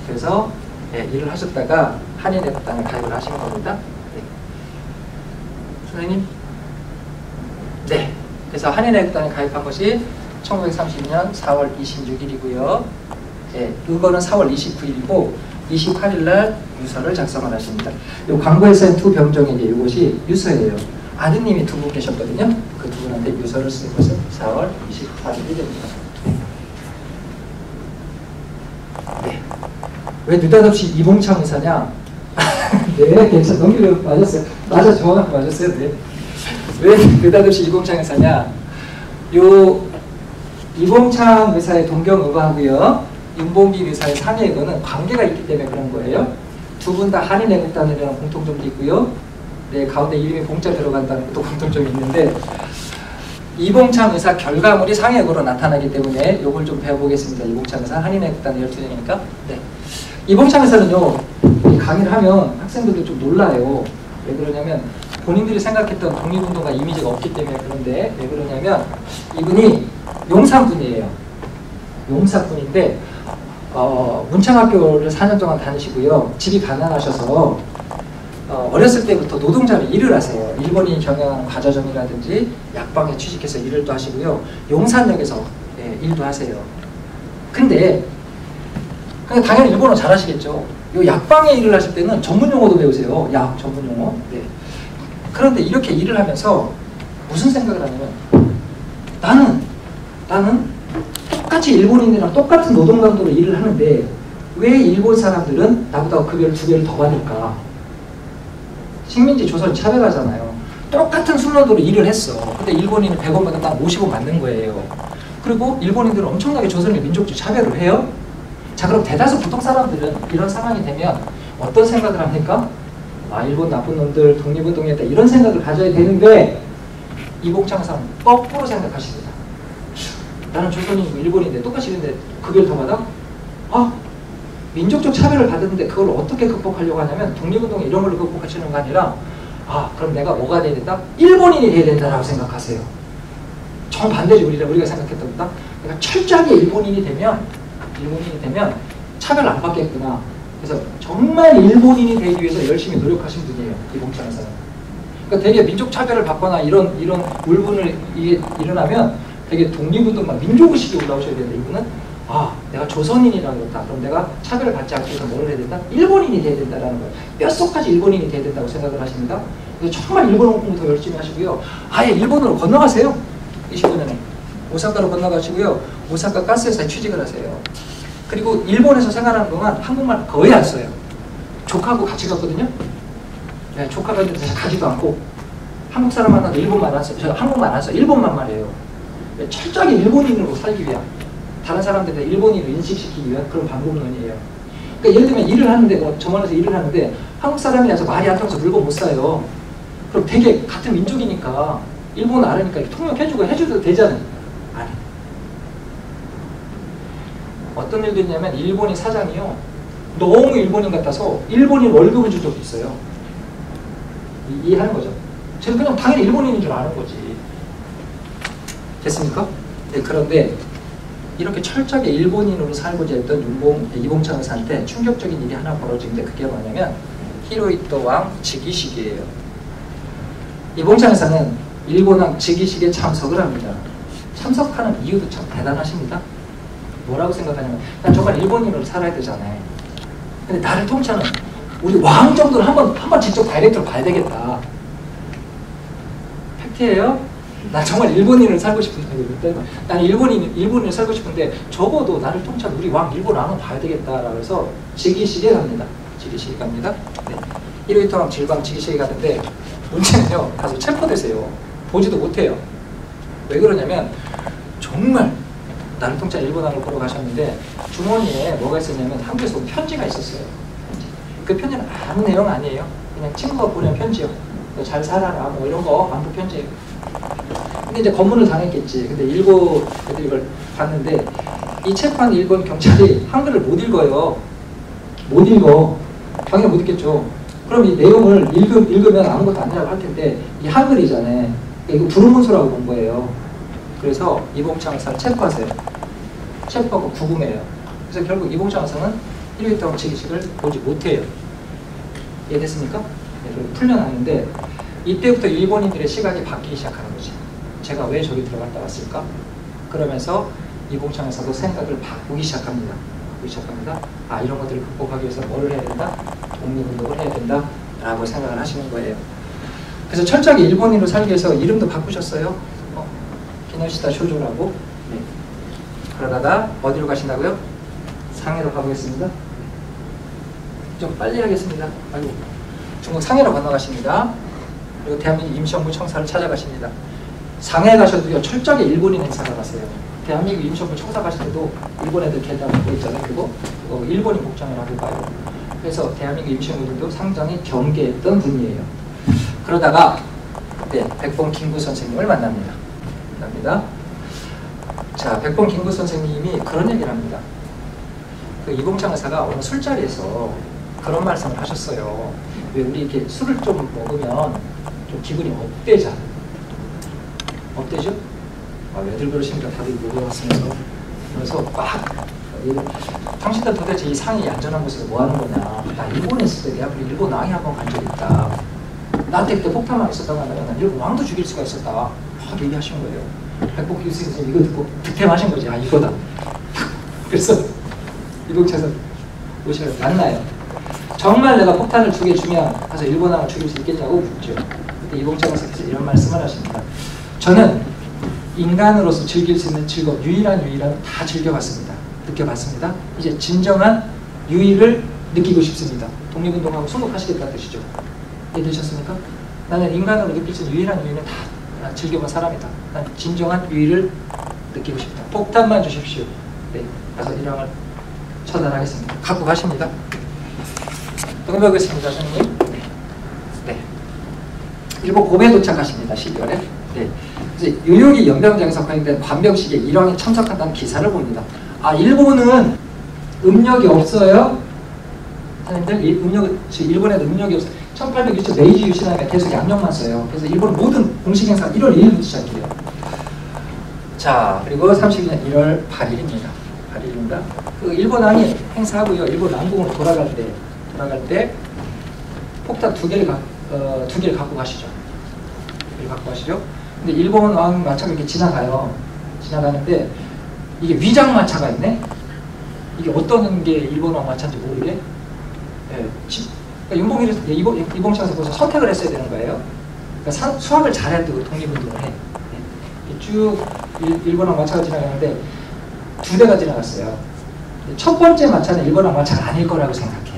그래서 네, 일을 하셨다가 한인애국단에 가입을 하신 겁니다. 네. 선생님? 네. 그래서 한인애국단에 가입한 것이 1930년 4월 26일이고요. 네, 이거는 4월 29일이고 28일 날 유서를 작성을 하십니다. 이 광고에서의 두 병정에게 이것이 유서예요. 아드님이 두 분 계셨거든요. 그 두 분한테 유서를 쓴 것은 4월 28일입니다. 네. 왜 느닷없이 이봉창 의사냐? 네, 괜찮아. 넘기려 맞았어요. 맞아, 정확하게 맞았어요. 네. 왜 느닷없이 이봉창 의사냐? 요 이봉창 의사의 동경의거하고요, 윤봉길 의사의 상해의거는 관계가 있기 때문에 그런 거예요. 두 분 다 한인애국단이라는 공통점도 있고요. 네, 가운데 이름이 봉자 들어간다는 것도 공통점이 있는데 이봉창 의사 결과물이 상해의거로 나타나기 때문에 요걸 좀 배워보겠습니다. 이봉창 의사 한인애국단 12명이니까. 네. 이봉창 의사는요, 강의를 하면 학생들도 좀 놀라요. 왜 그러냐면 본인들이 생각했던 독립운동가 이미지가 없기 때문에. 그런데 왜 그러냐면 이분이 용산분이에요. 용산분인데 문창학교를 4년 동안 다니시고요. 집이 가난하셔서 어렸을 때부터 노동자로 일을 하세요. 일본인이 경영하는 과자점이라든지 약방에 취직해서 일을 또 하시고요. 용산역에서 네, 일도 하세요. 근데 당연히 일본어 잘하시겠죠. 요 약방에 일을 하실 때는 전문 용어도 배우세요. 약 전문 용어. 네. 그런데 이렇게 일을 하면서 무슨 생각을 하냐면 나는 똑같이 일본인이랑 똑같은 노동 강도로 일을 하는데 왜 일본 사람들은 나보다 급여를 2배를 더 받을까? 식민지 조선 차별하잖아요. 똑같은 순로도로 일을 했어. 근데 일본인은 100원 받으면 딱 50원 받는 거예요. 그리고 일본인들은 엄청나게 조선의 민족주의 차별을 해요. 자, 그럼 대다수 보통 사람들은 이런 상황이 되면 어떤 생각을 합니까? 아, 일본 나쁜 놈들 독립운동했다 이런 생각을 가져야 되는데 이봉창 의사는 거꾸로 생각하십니다. 나는 조선인이고 일본인인데 똑같이 일인데 급여를 더 받아? 아, 민족적 차별을 받았는데 그걸 어떻게 극복하려고 하냐면 독립운동 이런 걸로 극복하시는 거 아니라 아, 그럼 내가 뭐가 돼야 된다? 일본인이 돼야 된다라고 생각하세요. 정반대죠. 우리가 생각했던 것보다. 내가 철저하게 일본인이 되면 차별 안 받겠구나. 그래서 정말 일본인이 되기 위해서 열심히 노력하신 분이에요. 이봉창 의사는. 그러니까 되게 민족 차별을 받거나 이런 울분을 일어나면 되게 독립운동만 민족의식이 올라오셔야 되는데 이분은 아, 내가 조선인이라고 그랬다. 그럼 내가 차별을 받지 않기 위해서 뭘 해야 된다? 일본인이 돼야 된다라는 거예요. 뼛속까지 일본인이 돼야 된다고 생각을 하십니다. 그래서 정말 일본어 공부 더 열심히 하시고요. 아예 일본으로 건너가세요. 25년에. 오사카로 건너가시고요. 오사카 가스회사에 취직을 하세요. 그리고 일본에서 생활하는 동안 한국말 거의 안 써요. 조카하고 같이 갔거든요. 네, 조카가 있는데 가지도 않고 한국 사람 만나도 일본말 안 써요. 제가 한국말 안 써요. 일본만 말해요. 철저하게 일본인으로 살기 위한, 다른 사람들한테 일본인을 인식시키기 위한 그런 방법론이에요. 그러니까 예를 들면 일을 하는데, 저만에서 일을 하는데 한국 사람이 와서 말이 안 통해서 물건 못 사요. 그럼 되게 같은 민족이니까 일본어 알으니까 통역해줘도 되잖아요. 아니. 어떤 일도 있냐면 일본인 사장이요. 너무 일본인 같아서 일본인 월급을 준 적도 있어요. 이해하는 거죠. 저는 그냥 당연히 일본인인 줄 아는 거지. 됐습니까? 네, 그런데 이렇게 철저하게 일본인으로 살고자 했던 이봉창 의사한테 충격적인 일이 하나 벌어지는데 그게 뭐냐면 히로히토 왕 즉위식이에요. 이봉창 의사는 일본 왕 즉위식에 참석을 합니다. 참석하는 이유도 참 대단하십니다. 뭐라고 생각하냐면 난 정말 일본인으로 살아야 되잖아요. 근데 나를 통치하는 우리 왕 정도는 한번 직접 다이렉트로 봐야 되겠다. 팩트예요. 난 정말 일본인을 살고 싶은데, 난 일본인을 살고 싶은데 적어도 나를 통치한 우리 왕 일본 왕은 봐야 되겠다라고 해서 즉위식에 갑니다. 즉위식에 갑니다. 네. 히로히토 왕 질방 즉위식에 가는데 문제는요, 가서 체포되세요. 보지도 못해요. 왜 그러냐면 정말 나를 통치한 일본 왕을 보러 가셨는데 주머니에 뭐가 있었냐면 한국에서 온 편지가 있었어요. 그 편지는 아무 내용 아니에요. 그냥 친구가 보낸 편지요. 잘 살아라 뭐 이런 거 안부 편지예요. 근데 이제 검문을 당했겠지. 근데 일본 애들이 이걸 봤는데 이 체포한 일본 경찰이 한글을 못 읽어요. 못 읽어. 당연히 못 읽겠죠. 그럼 이 내용을 읽으면 아무것도 아니라고 할 텐데 이 한글이잖아요. 이거 불문서라고 본 거예요. 그래서 이봉창 의사를 체포하세요. 체포하고 구금해요. 그래서 결국 이봉창 의사는 1회 동안 즉위식을 보지 못해요. 이해됐습니까? 네, 그리고 풀려났는데 이때부터 일본인들의 시각이 바뀌기 시작하는 거지. 제가 왜 저기 들어갔다 왔을까? 그러면서 이봉창 의사도 생각을 바꾸기 시작합니다. 아, 이런 것들을 극복하기 위해서 뭐를 해야 된다? 독립운동을 해야 된다 라고 생각을 하시는 거예요. 그래서 철저하게 일본인으로 살기 위해서 이름도 바꾸셨어요. 기노시다 쇼조라고. 네. 그러다가 어디로 가신다고요? 상해로 가보겠습니다. 좀 빨리 하겠습니다. 아이고. 중국 상해로 건너가십니다. 그리고 대한민국 임시정부 청사를 찾아가십니다. 상해 가셔도요, 철저하게 일본인 행사가 가세요. 대한민국 임시정부 청사 가실 때도 일본 애들 개다 먹고 있잖아요. 그거 일본인 복장을 하고 가요. 그래서 대한민국 임시정부들도 상당히 경계했던 분이에요. 그러다가 네, 백봉 김구 선생님을 만납니다. 자, 백봉 김구 선생님이 그런 얘기를 합니다. 그 이봉창 의사가 어느 술자리에서 그런 말씀을 하셨어요. 왜 우리 이렇게 술을 좀 먹으면 좀 기분이 업되잖아. 업되죠? 아, 왜들 그러십니까? 다들 먹어봤으면서. 그래서 막 당신들 도대체 이 상이 얌전한 곳에서 뭐 하는 거냐. 나 일본에 있을 때 내가 일본 왕이 한번 간 적이 있다. 나한테 그때 폭탄만 있었다고 하면 난 일본 왕도 죽일 수가 있었다. 막 얘기하신 거예요. 백복 교수님 이거 듣고 득템하신 거지. 아, 이거다. 그래서 이봉창에서 오시면 만나요. 정말 내가 폭탄을 2개 주면 가서 일본 왕을 죽일 수 있겠냐고 묻죠. 그때 이봉창에서 이런 말씀을 하십니다. 저는 인간으로서 즐길 수 있는 즐거움, 유일한 다 즐겨봤습니다. 느껴봤습니다. 이제 진정한 유의를 느끼고 싶습니다. 독립운동하고 승복하시겠다는 뜻이죠. 이해되셨습니까? 나는 인간으로 느낄 수 있는 유일한 유의는 다 즐겨본 사람이다. 난 진정한 유의를 느끼고 싶다. 폭탄만 주십시오. 네, 가서 일왕을 처단하겠습니다. 갖고 가십니다. 동백했습니다, 선생님. 네. 일본 고베에 도착하십니다. 12월에. 네. 그래서 요요기 연병장에서 거행된 관병식에 일왕이 참석한다는 기사를 봅니다. 아, 일본은 음력이 없어요? 선생님들, 일본에도 음력이 없어요. 1860년 메이지 유신하면 계속 양력만 써요. 그래서 일본 모든 공식 행사가 1월 1일부터 시작해요. 자, 그리고 32년 1월 8일입니다. 그 일본 왕이 행사하고요. 일본 왕궁으로 돌아갈 때 폭탄 2개를 갖고 가시죠. 근데 일본 왕 마차가 이렇게 지나가는데 이게 위장 마차가 있네. 이게 어떤 게 일본 왕 마차인지 모르게. 네. 그러니까 이봉창에서 벌써 선택을 했어야 되는 거예요. 그러니까 수학을 잘해야 되고 독립운동을 해. 네. 쭉 일본 왕 마차가 지나가는데 2대가 지나갔어요. 첫 번째 마차는 일본 왕 마차가 아닐 거라고 생각해.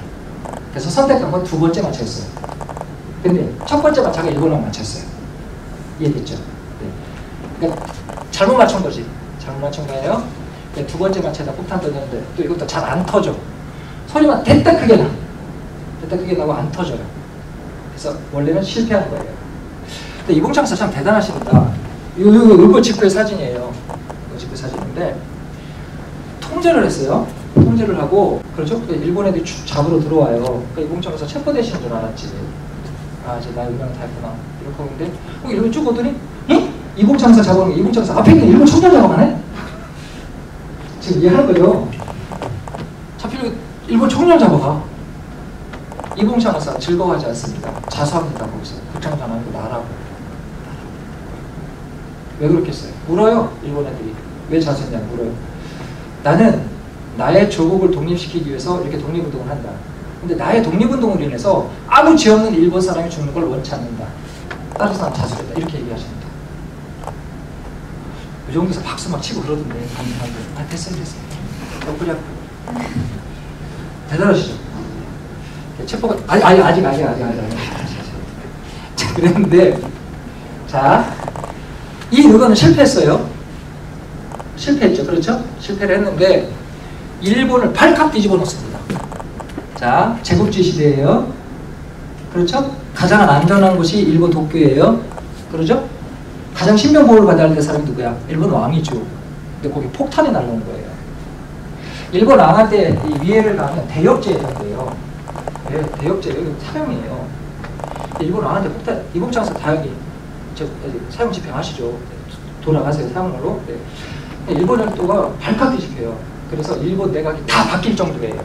그래서 선택한 건 2번째 마차였어요. 근데 첫 번째 마차가 일본 왕 마차였어요. 이해됐죠? 네. 그러니까 잘못 맞춘 거지. 잘못 맞춘 거예요. 2번째 마차에다 폭탄 던졌는데 또 이것도 잘 안 터져. 소리만 됐다 크게 나고 안 터져요. 그래서 원래는 실패한 거예요. 근데 이봉창 씨 참 대단하십니다. 이거 직후의 사진이에요. 이거 직후 사진인데 통제를 했어요. 통제를 하고, 그렇죠? 일본 애들이 잡으러 들어와요. 그러니까 이봉창에서 체포되시는 줄 알았지. 아, 이제 나 의견을 다 했구나. 이렇게 하는데, 이렇게 쭉 오더니, 응? 이봉창에서 잡아오는 게 이봉창에서 앞에 있는 일본 청년 잡아가네? 지금 이해하는 거죠? 잡히는 일본 청년 잡아가. 이봉창에서 즐거워하지 않습니다. 자수합니다. 거기서. 국장도 안 하고 나라고. 왜 그렇겠어요? 물어요. 일본 애들이. 왜 자수했냐 물어요. 나는 나의 조국을 독립시키기 위해서 이렇게 독립운동을 한다. 근데 나의 독립운동으로 인해서 아무 죄 없는 일본 사람이 죽는 걸 원치 않는다. 따라서 난 자수했다. 이렇게 얘기하십니다. 그 정도에서 박수 막 치고 그러던데. 아, 됐어요. 옆구리 아프고. 대단하시죠? 체포가, 아직. 자, 그랬는데, 자, 이 의거는 실패했어요. 실패했죠. 그렇죠? 실패를 했는데 일본을 발칵 뒤집어 놓습니다. 자, 제국주의 시대예요. 그렇죠? 가장 안전한 곳이 일본 도쿄예요. 그렇죠? 가장 신변보호를 받아야 될 사람이 누구야? 일본 왕이죠. 근데 거기 폭탄이 날라온 거예요. 일본 왕한테 이 위해를 가하면 대역죄가 돼요. 네, 대역죄 여기 사형이에요. 일본 왕한테 폭탄 이봉창에서 다행히 사형 집행하시죠. 돌아가세요 사형으로. 네. 일본 열도가 발칵 뒤집혀요. 그래서 일본 내각이 다 바뀔 정도예요.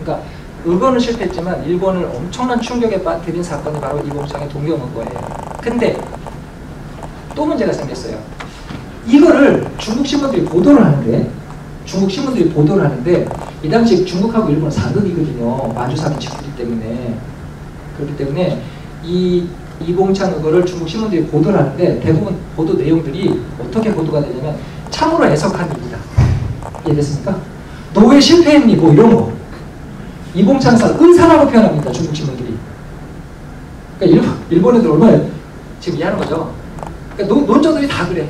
그러니까 의거는 실패했지만 일본을 엄청난 충격에 빠뜨린 사건이 바로 이봉창의 동경의거예요. 근데 또 문제가 생겼어요. 이거를 중국 신문들이 보도를 하는데 이 당시 중국하고 일본은 상극이거든요. 만주사기 직후기 때문에. 그렇기 때문에 이 이봉창 의거를 중국 신문들이 보도를 하는데 대부분 보도 내용들이 어떻게 보도가 되냐면 참으로 애석한 일이다. 이해됐습니까? 너 왜 실패했니? 뭐 이런 거. 이봉창 사를 은사라고 표현합니다. 중국 신문들이. 그러니까 일본 애들 얼마나 지금 이해하는 거죠. 그러니까 논조들이 다 그래.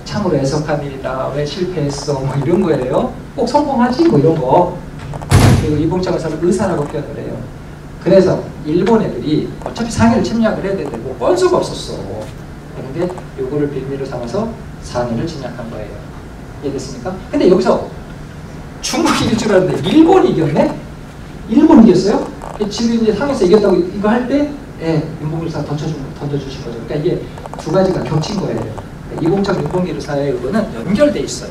참으로 애석한 일이다. 왜 실패했어? 뭐 이런 거예요. 꼭 성공하지? 뭐 이런 거. 그리고 이봉창 사를 의사라고 표현을 해요. 그래서 일본 애들이 어차피 상해를 침략을 해야 되는데 뭐 뻔수가 없었어. 그런데 요거를 빌미로 삼아서 상해를 침략한 거예요. 이해됐습니까? 근데 여기서 중국이 이길 줄 알았는데 일본이 이겼네? 일본이 이겼어요? 지금 이제 상해에서 이겼다고 이거 할 때 윤봉길사 던져주신 거죠. 그러니까 이게 두 가지가 겹친 거예요. 그러니까 이봉창 윤봉길사의 의거는 연결돼 있어요.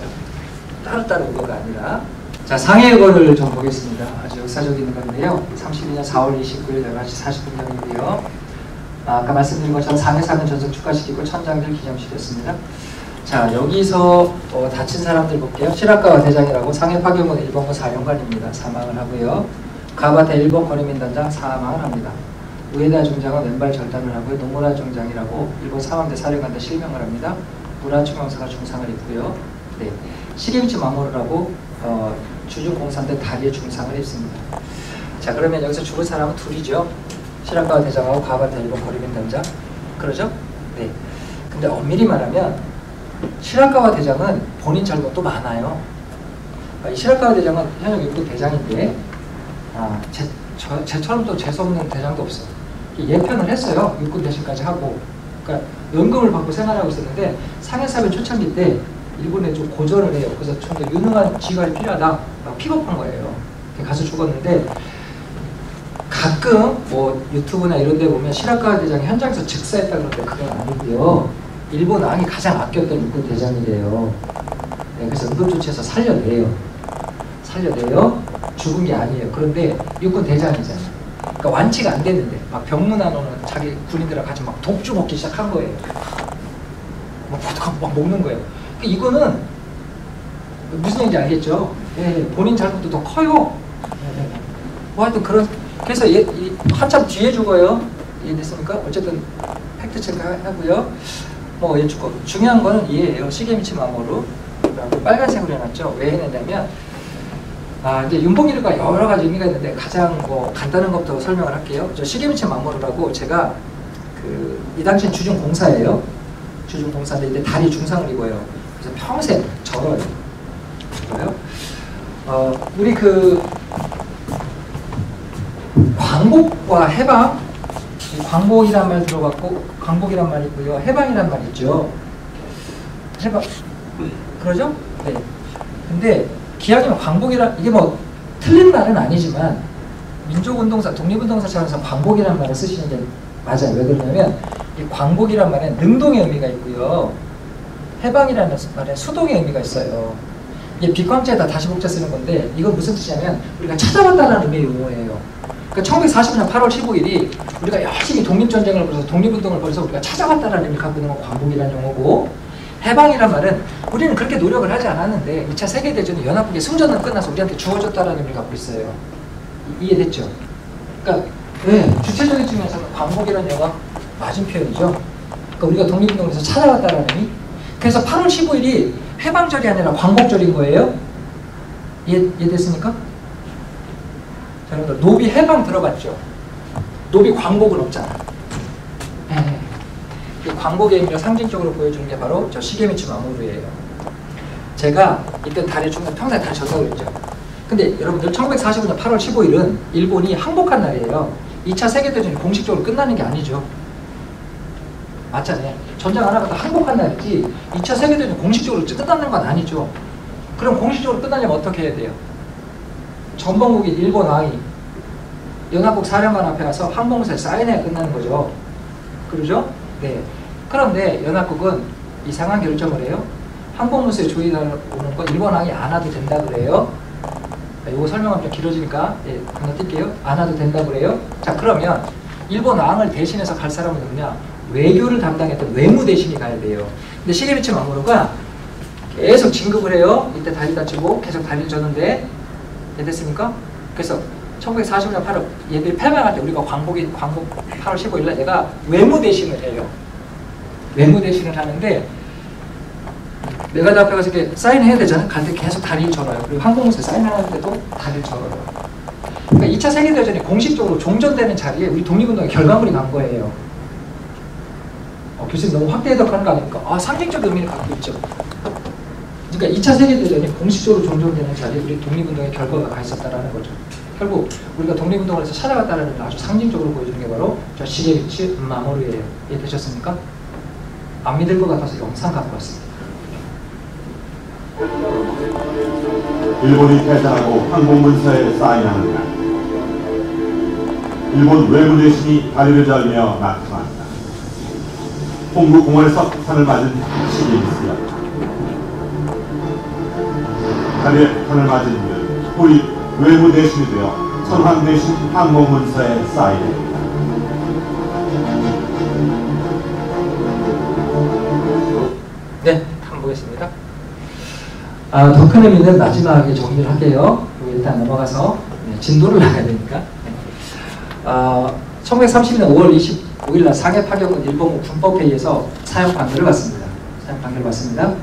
따로따로 의거가 아니라. 자, 상해 의거를 좀 보겠습니다. 아주 역사적인 건데요. 32년 4월 29일 11시 40분경이고요. 아까 말씀드린 것처럼 상해 사건 전석 축하시키고 천장들 기념시켰습니다. 자, 여기서 다친 사람들 볼게요. 시라카와 대장이라고 상해 파견군 1번부 사령관입니다. 사망을 하고요. 가바타 1번 거리민단장 사망을 합니다. 우에다 중장은 왼발 절단을 하고요. 노무라 중장이라고 일본 상황대 사령관대 실명을 합니다. 무라 충영사가 중상을 입고요. 네. 시게미치 마모를 하고 주중공산대 다리에 중상을 입습니다. 자, 그러면 여기서 죽은 사람은 둘이죠. 시라카와 대장하고 가바타 1번 거리민단장. 그러죠? 네. 근데 엄밀히 말하면 시라카와 대장은 본인 잘못도 많아요. 이 시라카와 대장은 현역 육군 대장인데 제처럼 또 재수없는 대장도 없어. 예편을 했어요. 육군 대신까지 하고. 그러니까 연금을 받고 생활하고 있었는데 상해사변 초창기 때 일본에 좀 고전을 해요. 그래서 좀 더 유능한 지휘관이 필요하다. 픽업한 거예요. 가서 죽었는데 가끔 뭐 유튜브나 이런 데 보면 시라카와 대장이 현장에서 즉사했다 그러는데 그건 아니고요. 일본 왕이 가장 아꼈던 육군 대장이래요. 네, 그래서 응급조치해서 살려내요. 죽은 게 아니에요. 그런데 육군 대장이잖아요. 그러니까 완치가 안 됐는데 막 병문안으로는 자기 군인들하고 같이 막 독주 먹기 시작한 거예요. 막 먹는 거예요. 그러니까 이거는 무슨 얘기인지 알겠죠? 네, 본인 잘못도 더 커요. 뭐 하여튼 그래서 한참 뒤에 죽어요. 이해됐습니까? 어쨌든 팩트 체크 하고요. 뭐 얘 죽고 중요한 거는 얘예요. 시게미치 마모루 빨간색으로 해놨죠. 왜 해냈냐면 이제 윤봉길과 여러 가지 의미가 있는데 가장 뭐 간단한 것부터 설명을 할게요. 저 시게미치 마모루라고 제가 이 당시엔 주중공사예요. 주중공사인데 이때 다리 중상을 입어요. 그래서 평생 절어요. 우리 광복과 해방, 광복이란 말 들어봤고 광복이란 말 있고요. 해방이란 말 있죠. 해방 그러죠? 네. 근데 기왕이면 광복이란 이게 뭐 틀린 말은 아니지만 민족운동사, 독립운동사 차원에서 광복이란 말을 쓰시는 게 맞아요. 왜 그러냐면 이 광복이란 말에 능동의 의미가 있고요. 해방이라는 말에 수동의 의미가 있어요. 이게 비광자에다 다시 복자 쓰는 건데 이건 무슨 뜻이냐면 우리가 찾아왔다는 의미의 용어예요. 그러니까 1940년 8월 15일이 우리가 열심히 독립전쟁을 벌여서 독립운동을 벌여서 우리가 찾아왔다는 의미를 갖고 있는 건 광복이라는 용어고 해방이란 말은 우리는 그렇게 노력을 하지 않았는데 2차 세계대전이 연합국의 승전은 끝나서 우리한테 주어졌다는 의미를 갖고 있어요. 이해됐죠? 그러니까 주체적인 측면에서는 광복이라는 영화 맞은 표현이죠. 그러니까 우리가 독립운동에서 찾아왔다는 의미. 그래서 8월 15일이 해방절이 아니라 광복절인 거예요. 이해됐습니까? 자, 여러분들 노비 해방 들어봤죠? 노비 광복은 없잖아. 이 광복의 의미를 상징적으로 보여주는 게 바로 저 시게미치 마모루예요. 제가 이때 다리 중간 평생 다리 졌다고 그랬죠. 근데 여러분들 1945년 8월 15일은 일본이 항복한 날이에요. 2차 세계대전이 공식적으로 끝나는 게 아니죠. 맞잖아요. 전쟁 안 하고 항복한 날이지 2차 세계대전이 공식적으로 끝나는 건 아니죠. 그럼 공식적으로 끝나려면 어떻게 해야 돼요? 전범국인 일본 왕이 연합국 사령관 앞에 가서 항공사에 사인해야 끝나는 거죠. 그러죠? 네. 그런데 연합국은 이상한 결정을 해요. 항공문서에 조인하는 거 일본항이 안 와도 된다 그래요. 이거 설명하면 좀 길어지니까 예, 건너뛸게요. 안 와도 된다 그래요. 자, 그러면 일본 왕을 대신해서 갈 사람은 누구냐? 외교를 담당했던 외무 대신이 가야 돼요. 근데 시게미치 마모루가 계속 진급을 해요. 이때 다리 다치고 계속 다리를 졌는데 됐습니까? 그래서 1940년 8월 얘들이 패망할 때 우리가 광복 8월 15일날 내가 외무 대신을 해요. 외무 대신을 하는데 내가 앞에 가서 이렇게 사인해야 되잖아요. 갈 때 계속 다리를 절어요. 그리고 항공문서에 사인하는데도 다리를 절어요. 그러니까 2차 세계대전이 공식적으로 종전되는 자리에 우리 독립운동의 결과물이 난 거예요. 교수님 너무 확대 해석하는 거 아닙니까? 아, 상징적 의미를 갖고 있죠. 그러니까 2차 세계대전이 공식적으로 종전되는 자리에 우리 독립운동의 결과가 가 있었다는 거죠. 결국 우리가 독립운동을 해서 찾아갔다는 걸 아주 상징적으로 보여주는 게 바로 저 시게미치 마모루예요. 이해되셨습니까? 안 믿을 것 같아서 영상 갖고 왔습니다. 일본이 패전하고 항공문서에 사인하는 날, 일본 외무대신이 다리를 절며 나타났다. 홍구공원에서 폭탄을 맞은 시게미스였다. 다리에 폭탄을 맞은 이는 후이 외무대신이 되어 천황대신 항공문서에 사인했다. 네, 한번 보겠습니다. 더 큰 의미는 마지막에 정리를 할게요. 일단 넘어가서 진도를 나가야 되니까. 1932년 5월 25일 날 상해 파견군 일본군 군법회의에서 사형 판결을 받습니다. 사형 판결을 받습니다.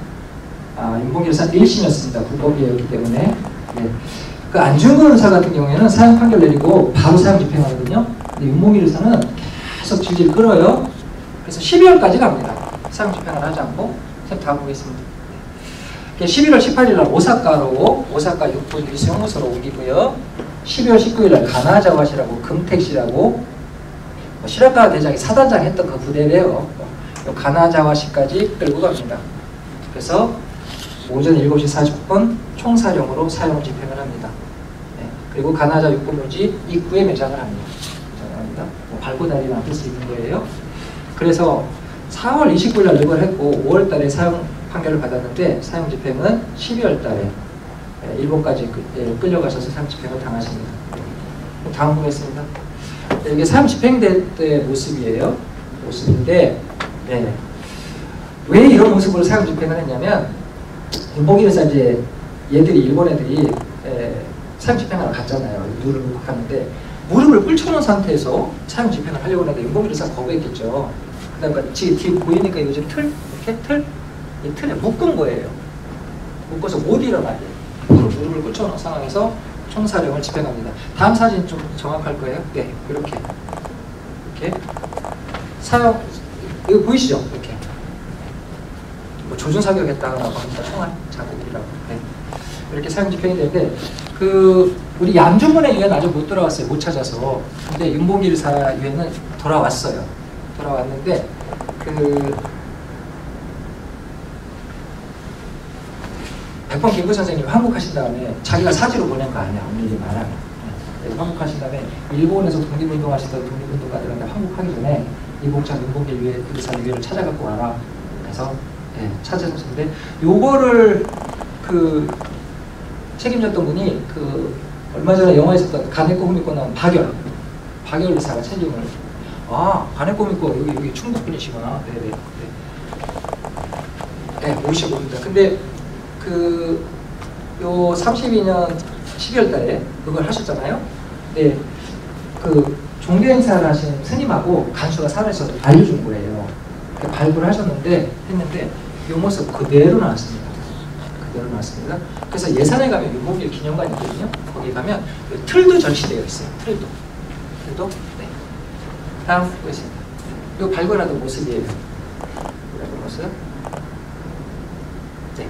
윤봉길 의사 1심이었습니다. 불법이었기 때문에. 네. 그 안중근 의사 같은 경우에는 사형 판결 내리고 바로 사형 집행하거든요. 근데 윤봉길 의사는 계속 질질 끌어요. 그래서 12월까지 갑니다. 사형 집행을 하지 않고. 다 보겠습니다. 11월 18일 날 오사카 육군 일수형무소로 옮기고요. 12월 19일 날 가나자와시라고 금택시라고 시라카 대장이 사단장 했던 그 부대래요. 가나자와시까지 끌고 갑니다. 그래서 오전 7시 40분 총사령으로 사형 집행을 합니다. 네. 그리고 가나자 육군부지 입구에 매장을 합니다. 발고다리를 앉을 수 있는 거예요. 그래서 4월 29일 날 득을 했고 5월 달에 사형 판결을 받았는데 사형 집행은 12월 달에 일본까지 끌려가셔서 사형 집행을 당하십니다. 다음 보겠습니다. 이게 사형 집행될 때 모습인데 네. 왜 이런 모습으로 사형 집행을 했냐면 윤봉길에서 이제 얘들이 일본 애들이 사형 집행하러 갔잖아요. 누를 놓고 갔는데 무릎을 꿇쳐놓은 상태에서 사형 집행을 하려고 하는데 윤봉길에서 거부했겠죠. 그 다음에 지금 뒤에 보이니까 요즘 이 틀에 묶은 거예요. 묶어서 못 일어나게 무릎을 꿇쳐놓은 상황에서 총사령을 집행합니다. 다음 사진 좀 정확할 거예요. 네, 이렇게 사형 이거 보이시죠? 이렇게 뭐 조준 사격했다고 합니다. 총알 자국이라고. 네. 이렇게 사형 집행이 되는데 우리 양준근의 유해는 아직 못 돌아왔어요. 못 찾아서. 근데 윤봉길 사 유해는 돌아왔어요. 돌아왔는데 백범 김구 선생님이 한국하신 다음에 자기가 사지로 보낸 거 아니야. 엄밀히 말하면. 네. 한국하신 다음에 일본에서 독립운동하시던 독립운동가들한테 한국하기 전에 이봉창 윤봉길 유해 의사 유해를 찾아갖고 와라. 그래서 네, 찾아줬는데 요거를 책임졌던 분이 얼마 전에 영화에 있었던 가네코 후미코 나온 박열 의사가 책임을 가네코 후미코 여기 충북 분이시구나. 네네. 네, 모시고 옵니다. 근데 요 32년 12월 달에 그걸 하셨잖아요. 네. 종교 행사를 하신 스님하고 간수가 살아서 알려준 거예요. 발굴을 했는데 요 모습 그대로 나왔습니다. 그래서 예산에 가면 윤봉길 기념관이 있거든요. 거기 가면 틀도 전시되어 있어요. 틀도. 네. 다음 보겠습니다. 요 발굴하던 모습이에요. 네.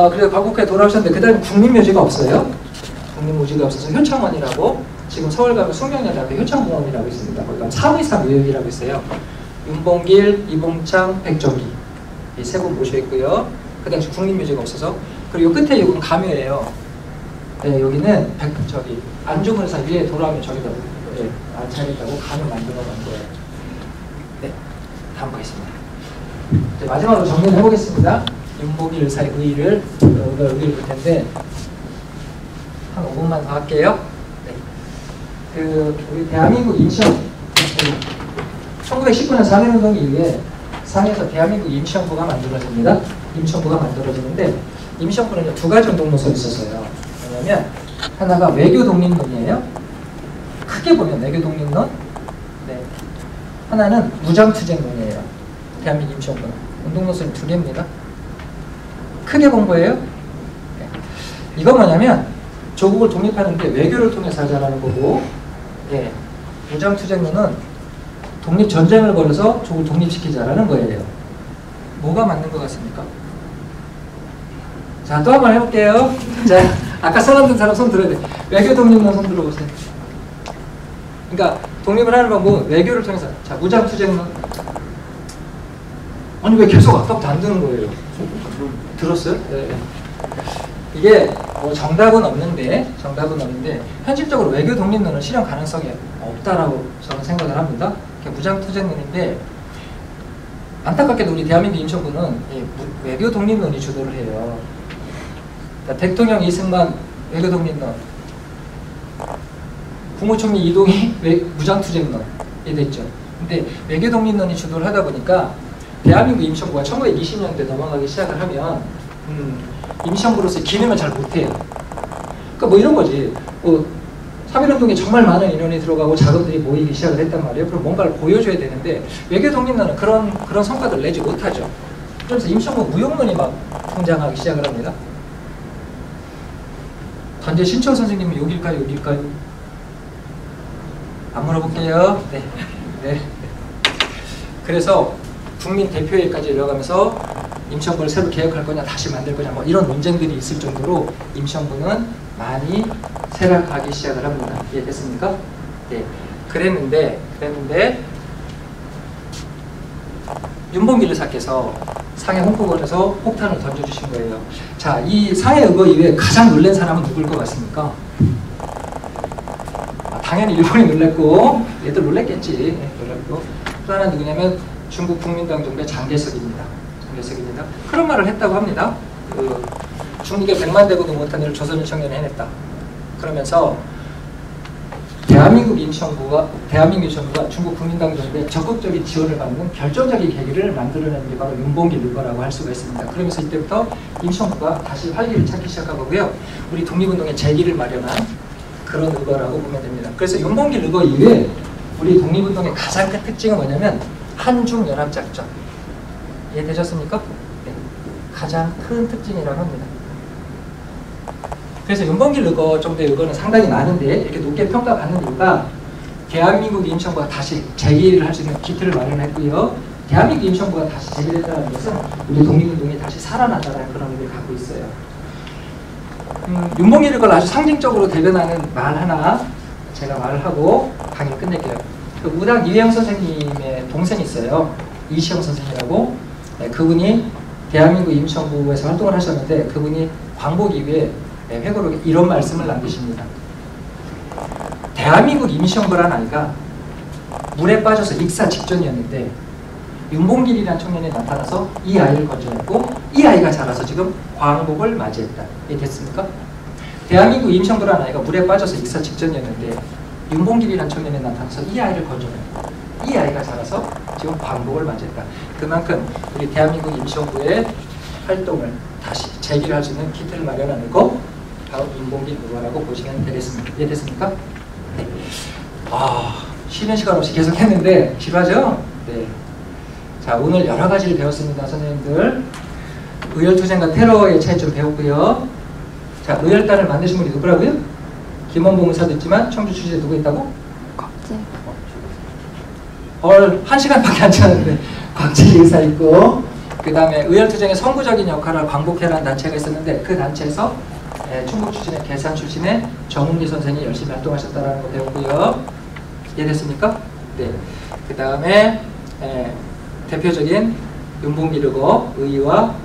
그래서 광복회에 돌아오셨는데 그 다음에 국립묘지가 없어요. 국립묘지가 없어서 효창원이라고 지금 서울 가면 숙명여대 앞에 효창공원이라고 있습니다. 거기 가면 3.24 묘역이라고 있어요. 윤봉길, 이봉창, 백정기 이 세 분 모셔 있고요. 그 당시 국립묘지가 없어서 그리고 끝에 이건 가묘예요. 네, 여기는 저기 안중근 의사 위에 돌아오면 저기다 앉혀야겠다고 간을 만들어 놓은 거예요. 네, 다음 보겠습니다. 네, 마지막으로 정리를 해보겠습니다. 윤봉길 의사의 의의를 볼 텐데 한 5분만 더 할게요. 네. 우리 대한민국 임시형 1919년 상해운동 이후에 상해에서 대한민국 임시형부가 만들어집니다. 임시형부가 만들어지는데 임시형부는 두 가지 운동 노선이 있었어요. 뭐냐면 하나가 외교 독립론이에요. 크게 보면 외교 독립론. 네. 하나는 무장투쟁론이에요. 대한민국 임시형부는 운동 노선이 두 개입니다. 크게 본 거예요. 네. 이거 뭐냐면 조국을 독립하는데 외교를 통해서 하자라는 거고, 네. 무장투쟁론은 독립전쟁을 벌여서 조국을 독립시키자라는 거예요. 뭐가 맞는 것 같습니까? 자, 또 한 번 해볼게요. 자, 아까 써놨던 사람 손 들어야 돼. 외교 독립론 손 들어보세요. 그러니까 독립을 하는 방법은 외교를 통해서. 자, 무장투쟁론. 아니 왜 계속 아까부터 안 드는 거예요? 들었어요? 네. 이게 뭐 정답은 없는데 현실적으로 외교 독립론은 실현 가능성이 없다라고 저는 생각을 합니다. 무장투쟁론인데 안타깝게도 우리 대한민국 임시정부는 외교 독립론이 주도를 해요. 그러니까 대통령 이승만 외교 독립론, 국무총리 이동희 무장투쟁론이 됐죠. 근데 외교 독립론이 주도를 하다 보니까 대한민국 임시정부가 1920년대 넘어가기 시작을 하면 임시정부로서의 기능을 잘 못해요. 그러니까 뭐 이런 거지. 3.1운동에 정말 많은 인원이 들어가고 자금들이 모이기 시작을 했단 말이에요. 그럼 뭔가를 보여줘야 되는데 외교 독립론은 그런 성과들을 내지 못하죠. 그래서 임시정부 무용론이 막 등장하기 시작을 합니다. 단재 신철 선생님은 여길까요? 여길까요? 안 물어볼게요. 네. 네. 그래서 국민 대표회의까지 이뤄가면서 임시정부를 새로 개혁할 거냐 다시 만들 거냐 뭐 이런 논쟁들이 있을 정도로 임시정부는 많이 쇠락하기 시작을 합니다. 이해됐습니까? 네. 그랬는데 윤봉길 의사께서 상해 홍보관에서 폭탄을 던져주신 거예요. 자, 이 상해 의거 이후에 가장 놀란 사람은 누굴 것 같습니까? 당연히 일본이 놀랐고 얘들 놀랐겠지. 네, 놀랐고 또 하나 누구냐면 중국 국민당 정부의 장개석입니다. 그런 말을 했다고 합니다. 중국의 100만 대군도 못한 일을 조선인 청년이 해냈다. 그러면서 대한민국 임시정부가 중국 국민당 정부의 적극적인 지원을 받는 결정적인 계기를 만들어내는 게 바로 윤봉길 의거라고 할 수가 있습니다. 그러면서 이때부터 임시정부가 다시 활기를 찾기 시작한 거고요. 우리 독립운동의 재기를 마련한 그런 의거라고 보면 됩니다. 그래서 윤봉길 의거 이후에 우리 독립운동의 가장 큰 특징은 뭐냐면 한중연합작전. 이해되셨습니까? 네. 가장 큰 특징이라고 합니다. 그래서 윤봉길 의거 정도의 의거는 상당히 많은데 이렇게 높게 평가받는 이유가 대한민국 임시정부가 다시 재기를 할 수 있는 기틀을 마련했고요. 대한민국 임시정부가 다시 재기했다는 것은 우리 독립운동이 다시 살아나다라는 그런 의미를 갖고 있어요. 윤봉길 의거를 아주 상징적으로 대변하는 말 하나 제가 말을 하고 강의를 끝낼게요. 그 우당 이회영 선생님의 동생이 있어요. 이시영 선생이라고. 네, 그분이 대한민국 임시정부에서 활동을 하셨는데 그분이 광복 이후에 회고록에 이런 말씀을 남기십니다. 대한민국 임시정부란 아이가 물에 빠져서 익사 직전이었는데 윤봉길이라는 청년이 나타나서 이 아이를 건져냈고 이 아이가 자라서 지금 광복을 맞이했다. 이게 됐습니까? 대한민국 임시정부란 아이가 물에 빠져서 익사 직전이었는데 윤봉길이라는 청년이 나타나서 이 아이를 건져냈고 이 아이가 자라서 지금 광복을 맞이했다. 그만큼 우리 대한민국 임시정부의 활동을 다시 재기를 할 수 있는 기틀을 마련하는 거 바로 윤봉길 의거라고 보시면 되겠습니다. 이해됐습니까? 네. 쉬는 시간 없이 계속 했는데 지루하죠? 네. 자, 오늘 여러 가지를 배웠습니다, 선생님들. 의열투쟁과 테러의 차이점 배웠고요. 자, 의열단을 만드신 분이 누구라고요? 김원봉 의사도 있지만 청주 출신에 누구 있다고? 곽재. 1시간밖에 안 지났는데 곽재 의사 있고 그 다음에 의열투쟁의 선구적인 역할을 광복회라는 단체가 있었는데 그 단체에서 충북 출신의 계산 출신의 정웅리 선생이 열심히 활동하셨다는 거 배웠고요. 이해됐습니까? 네. 그 다음에 대표적인 윤봉길 의거 의의와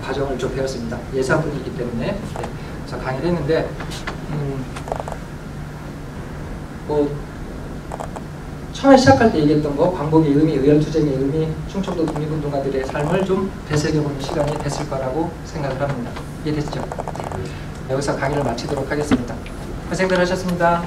과정을 좀 배웠습니다. 예사분이기 때문에. 네. 그래서 강의를 했는데 뭐 처음에 시작할 때 얘기했던 거, 광복의 의미, 의열투쟁의 의미, 충청도 독립운동가들의 삶을 좀 되새겨보는 시간이 됐을 거라고 생각을 합니다. 이해되시죠? 여기서 강의를 마치도록 하겠습니다. 고생들 하셨습니다.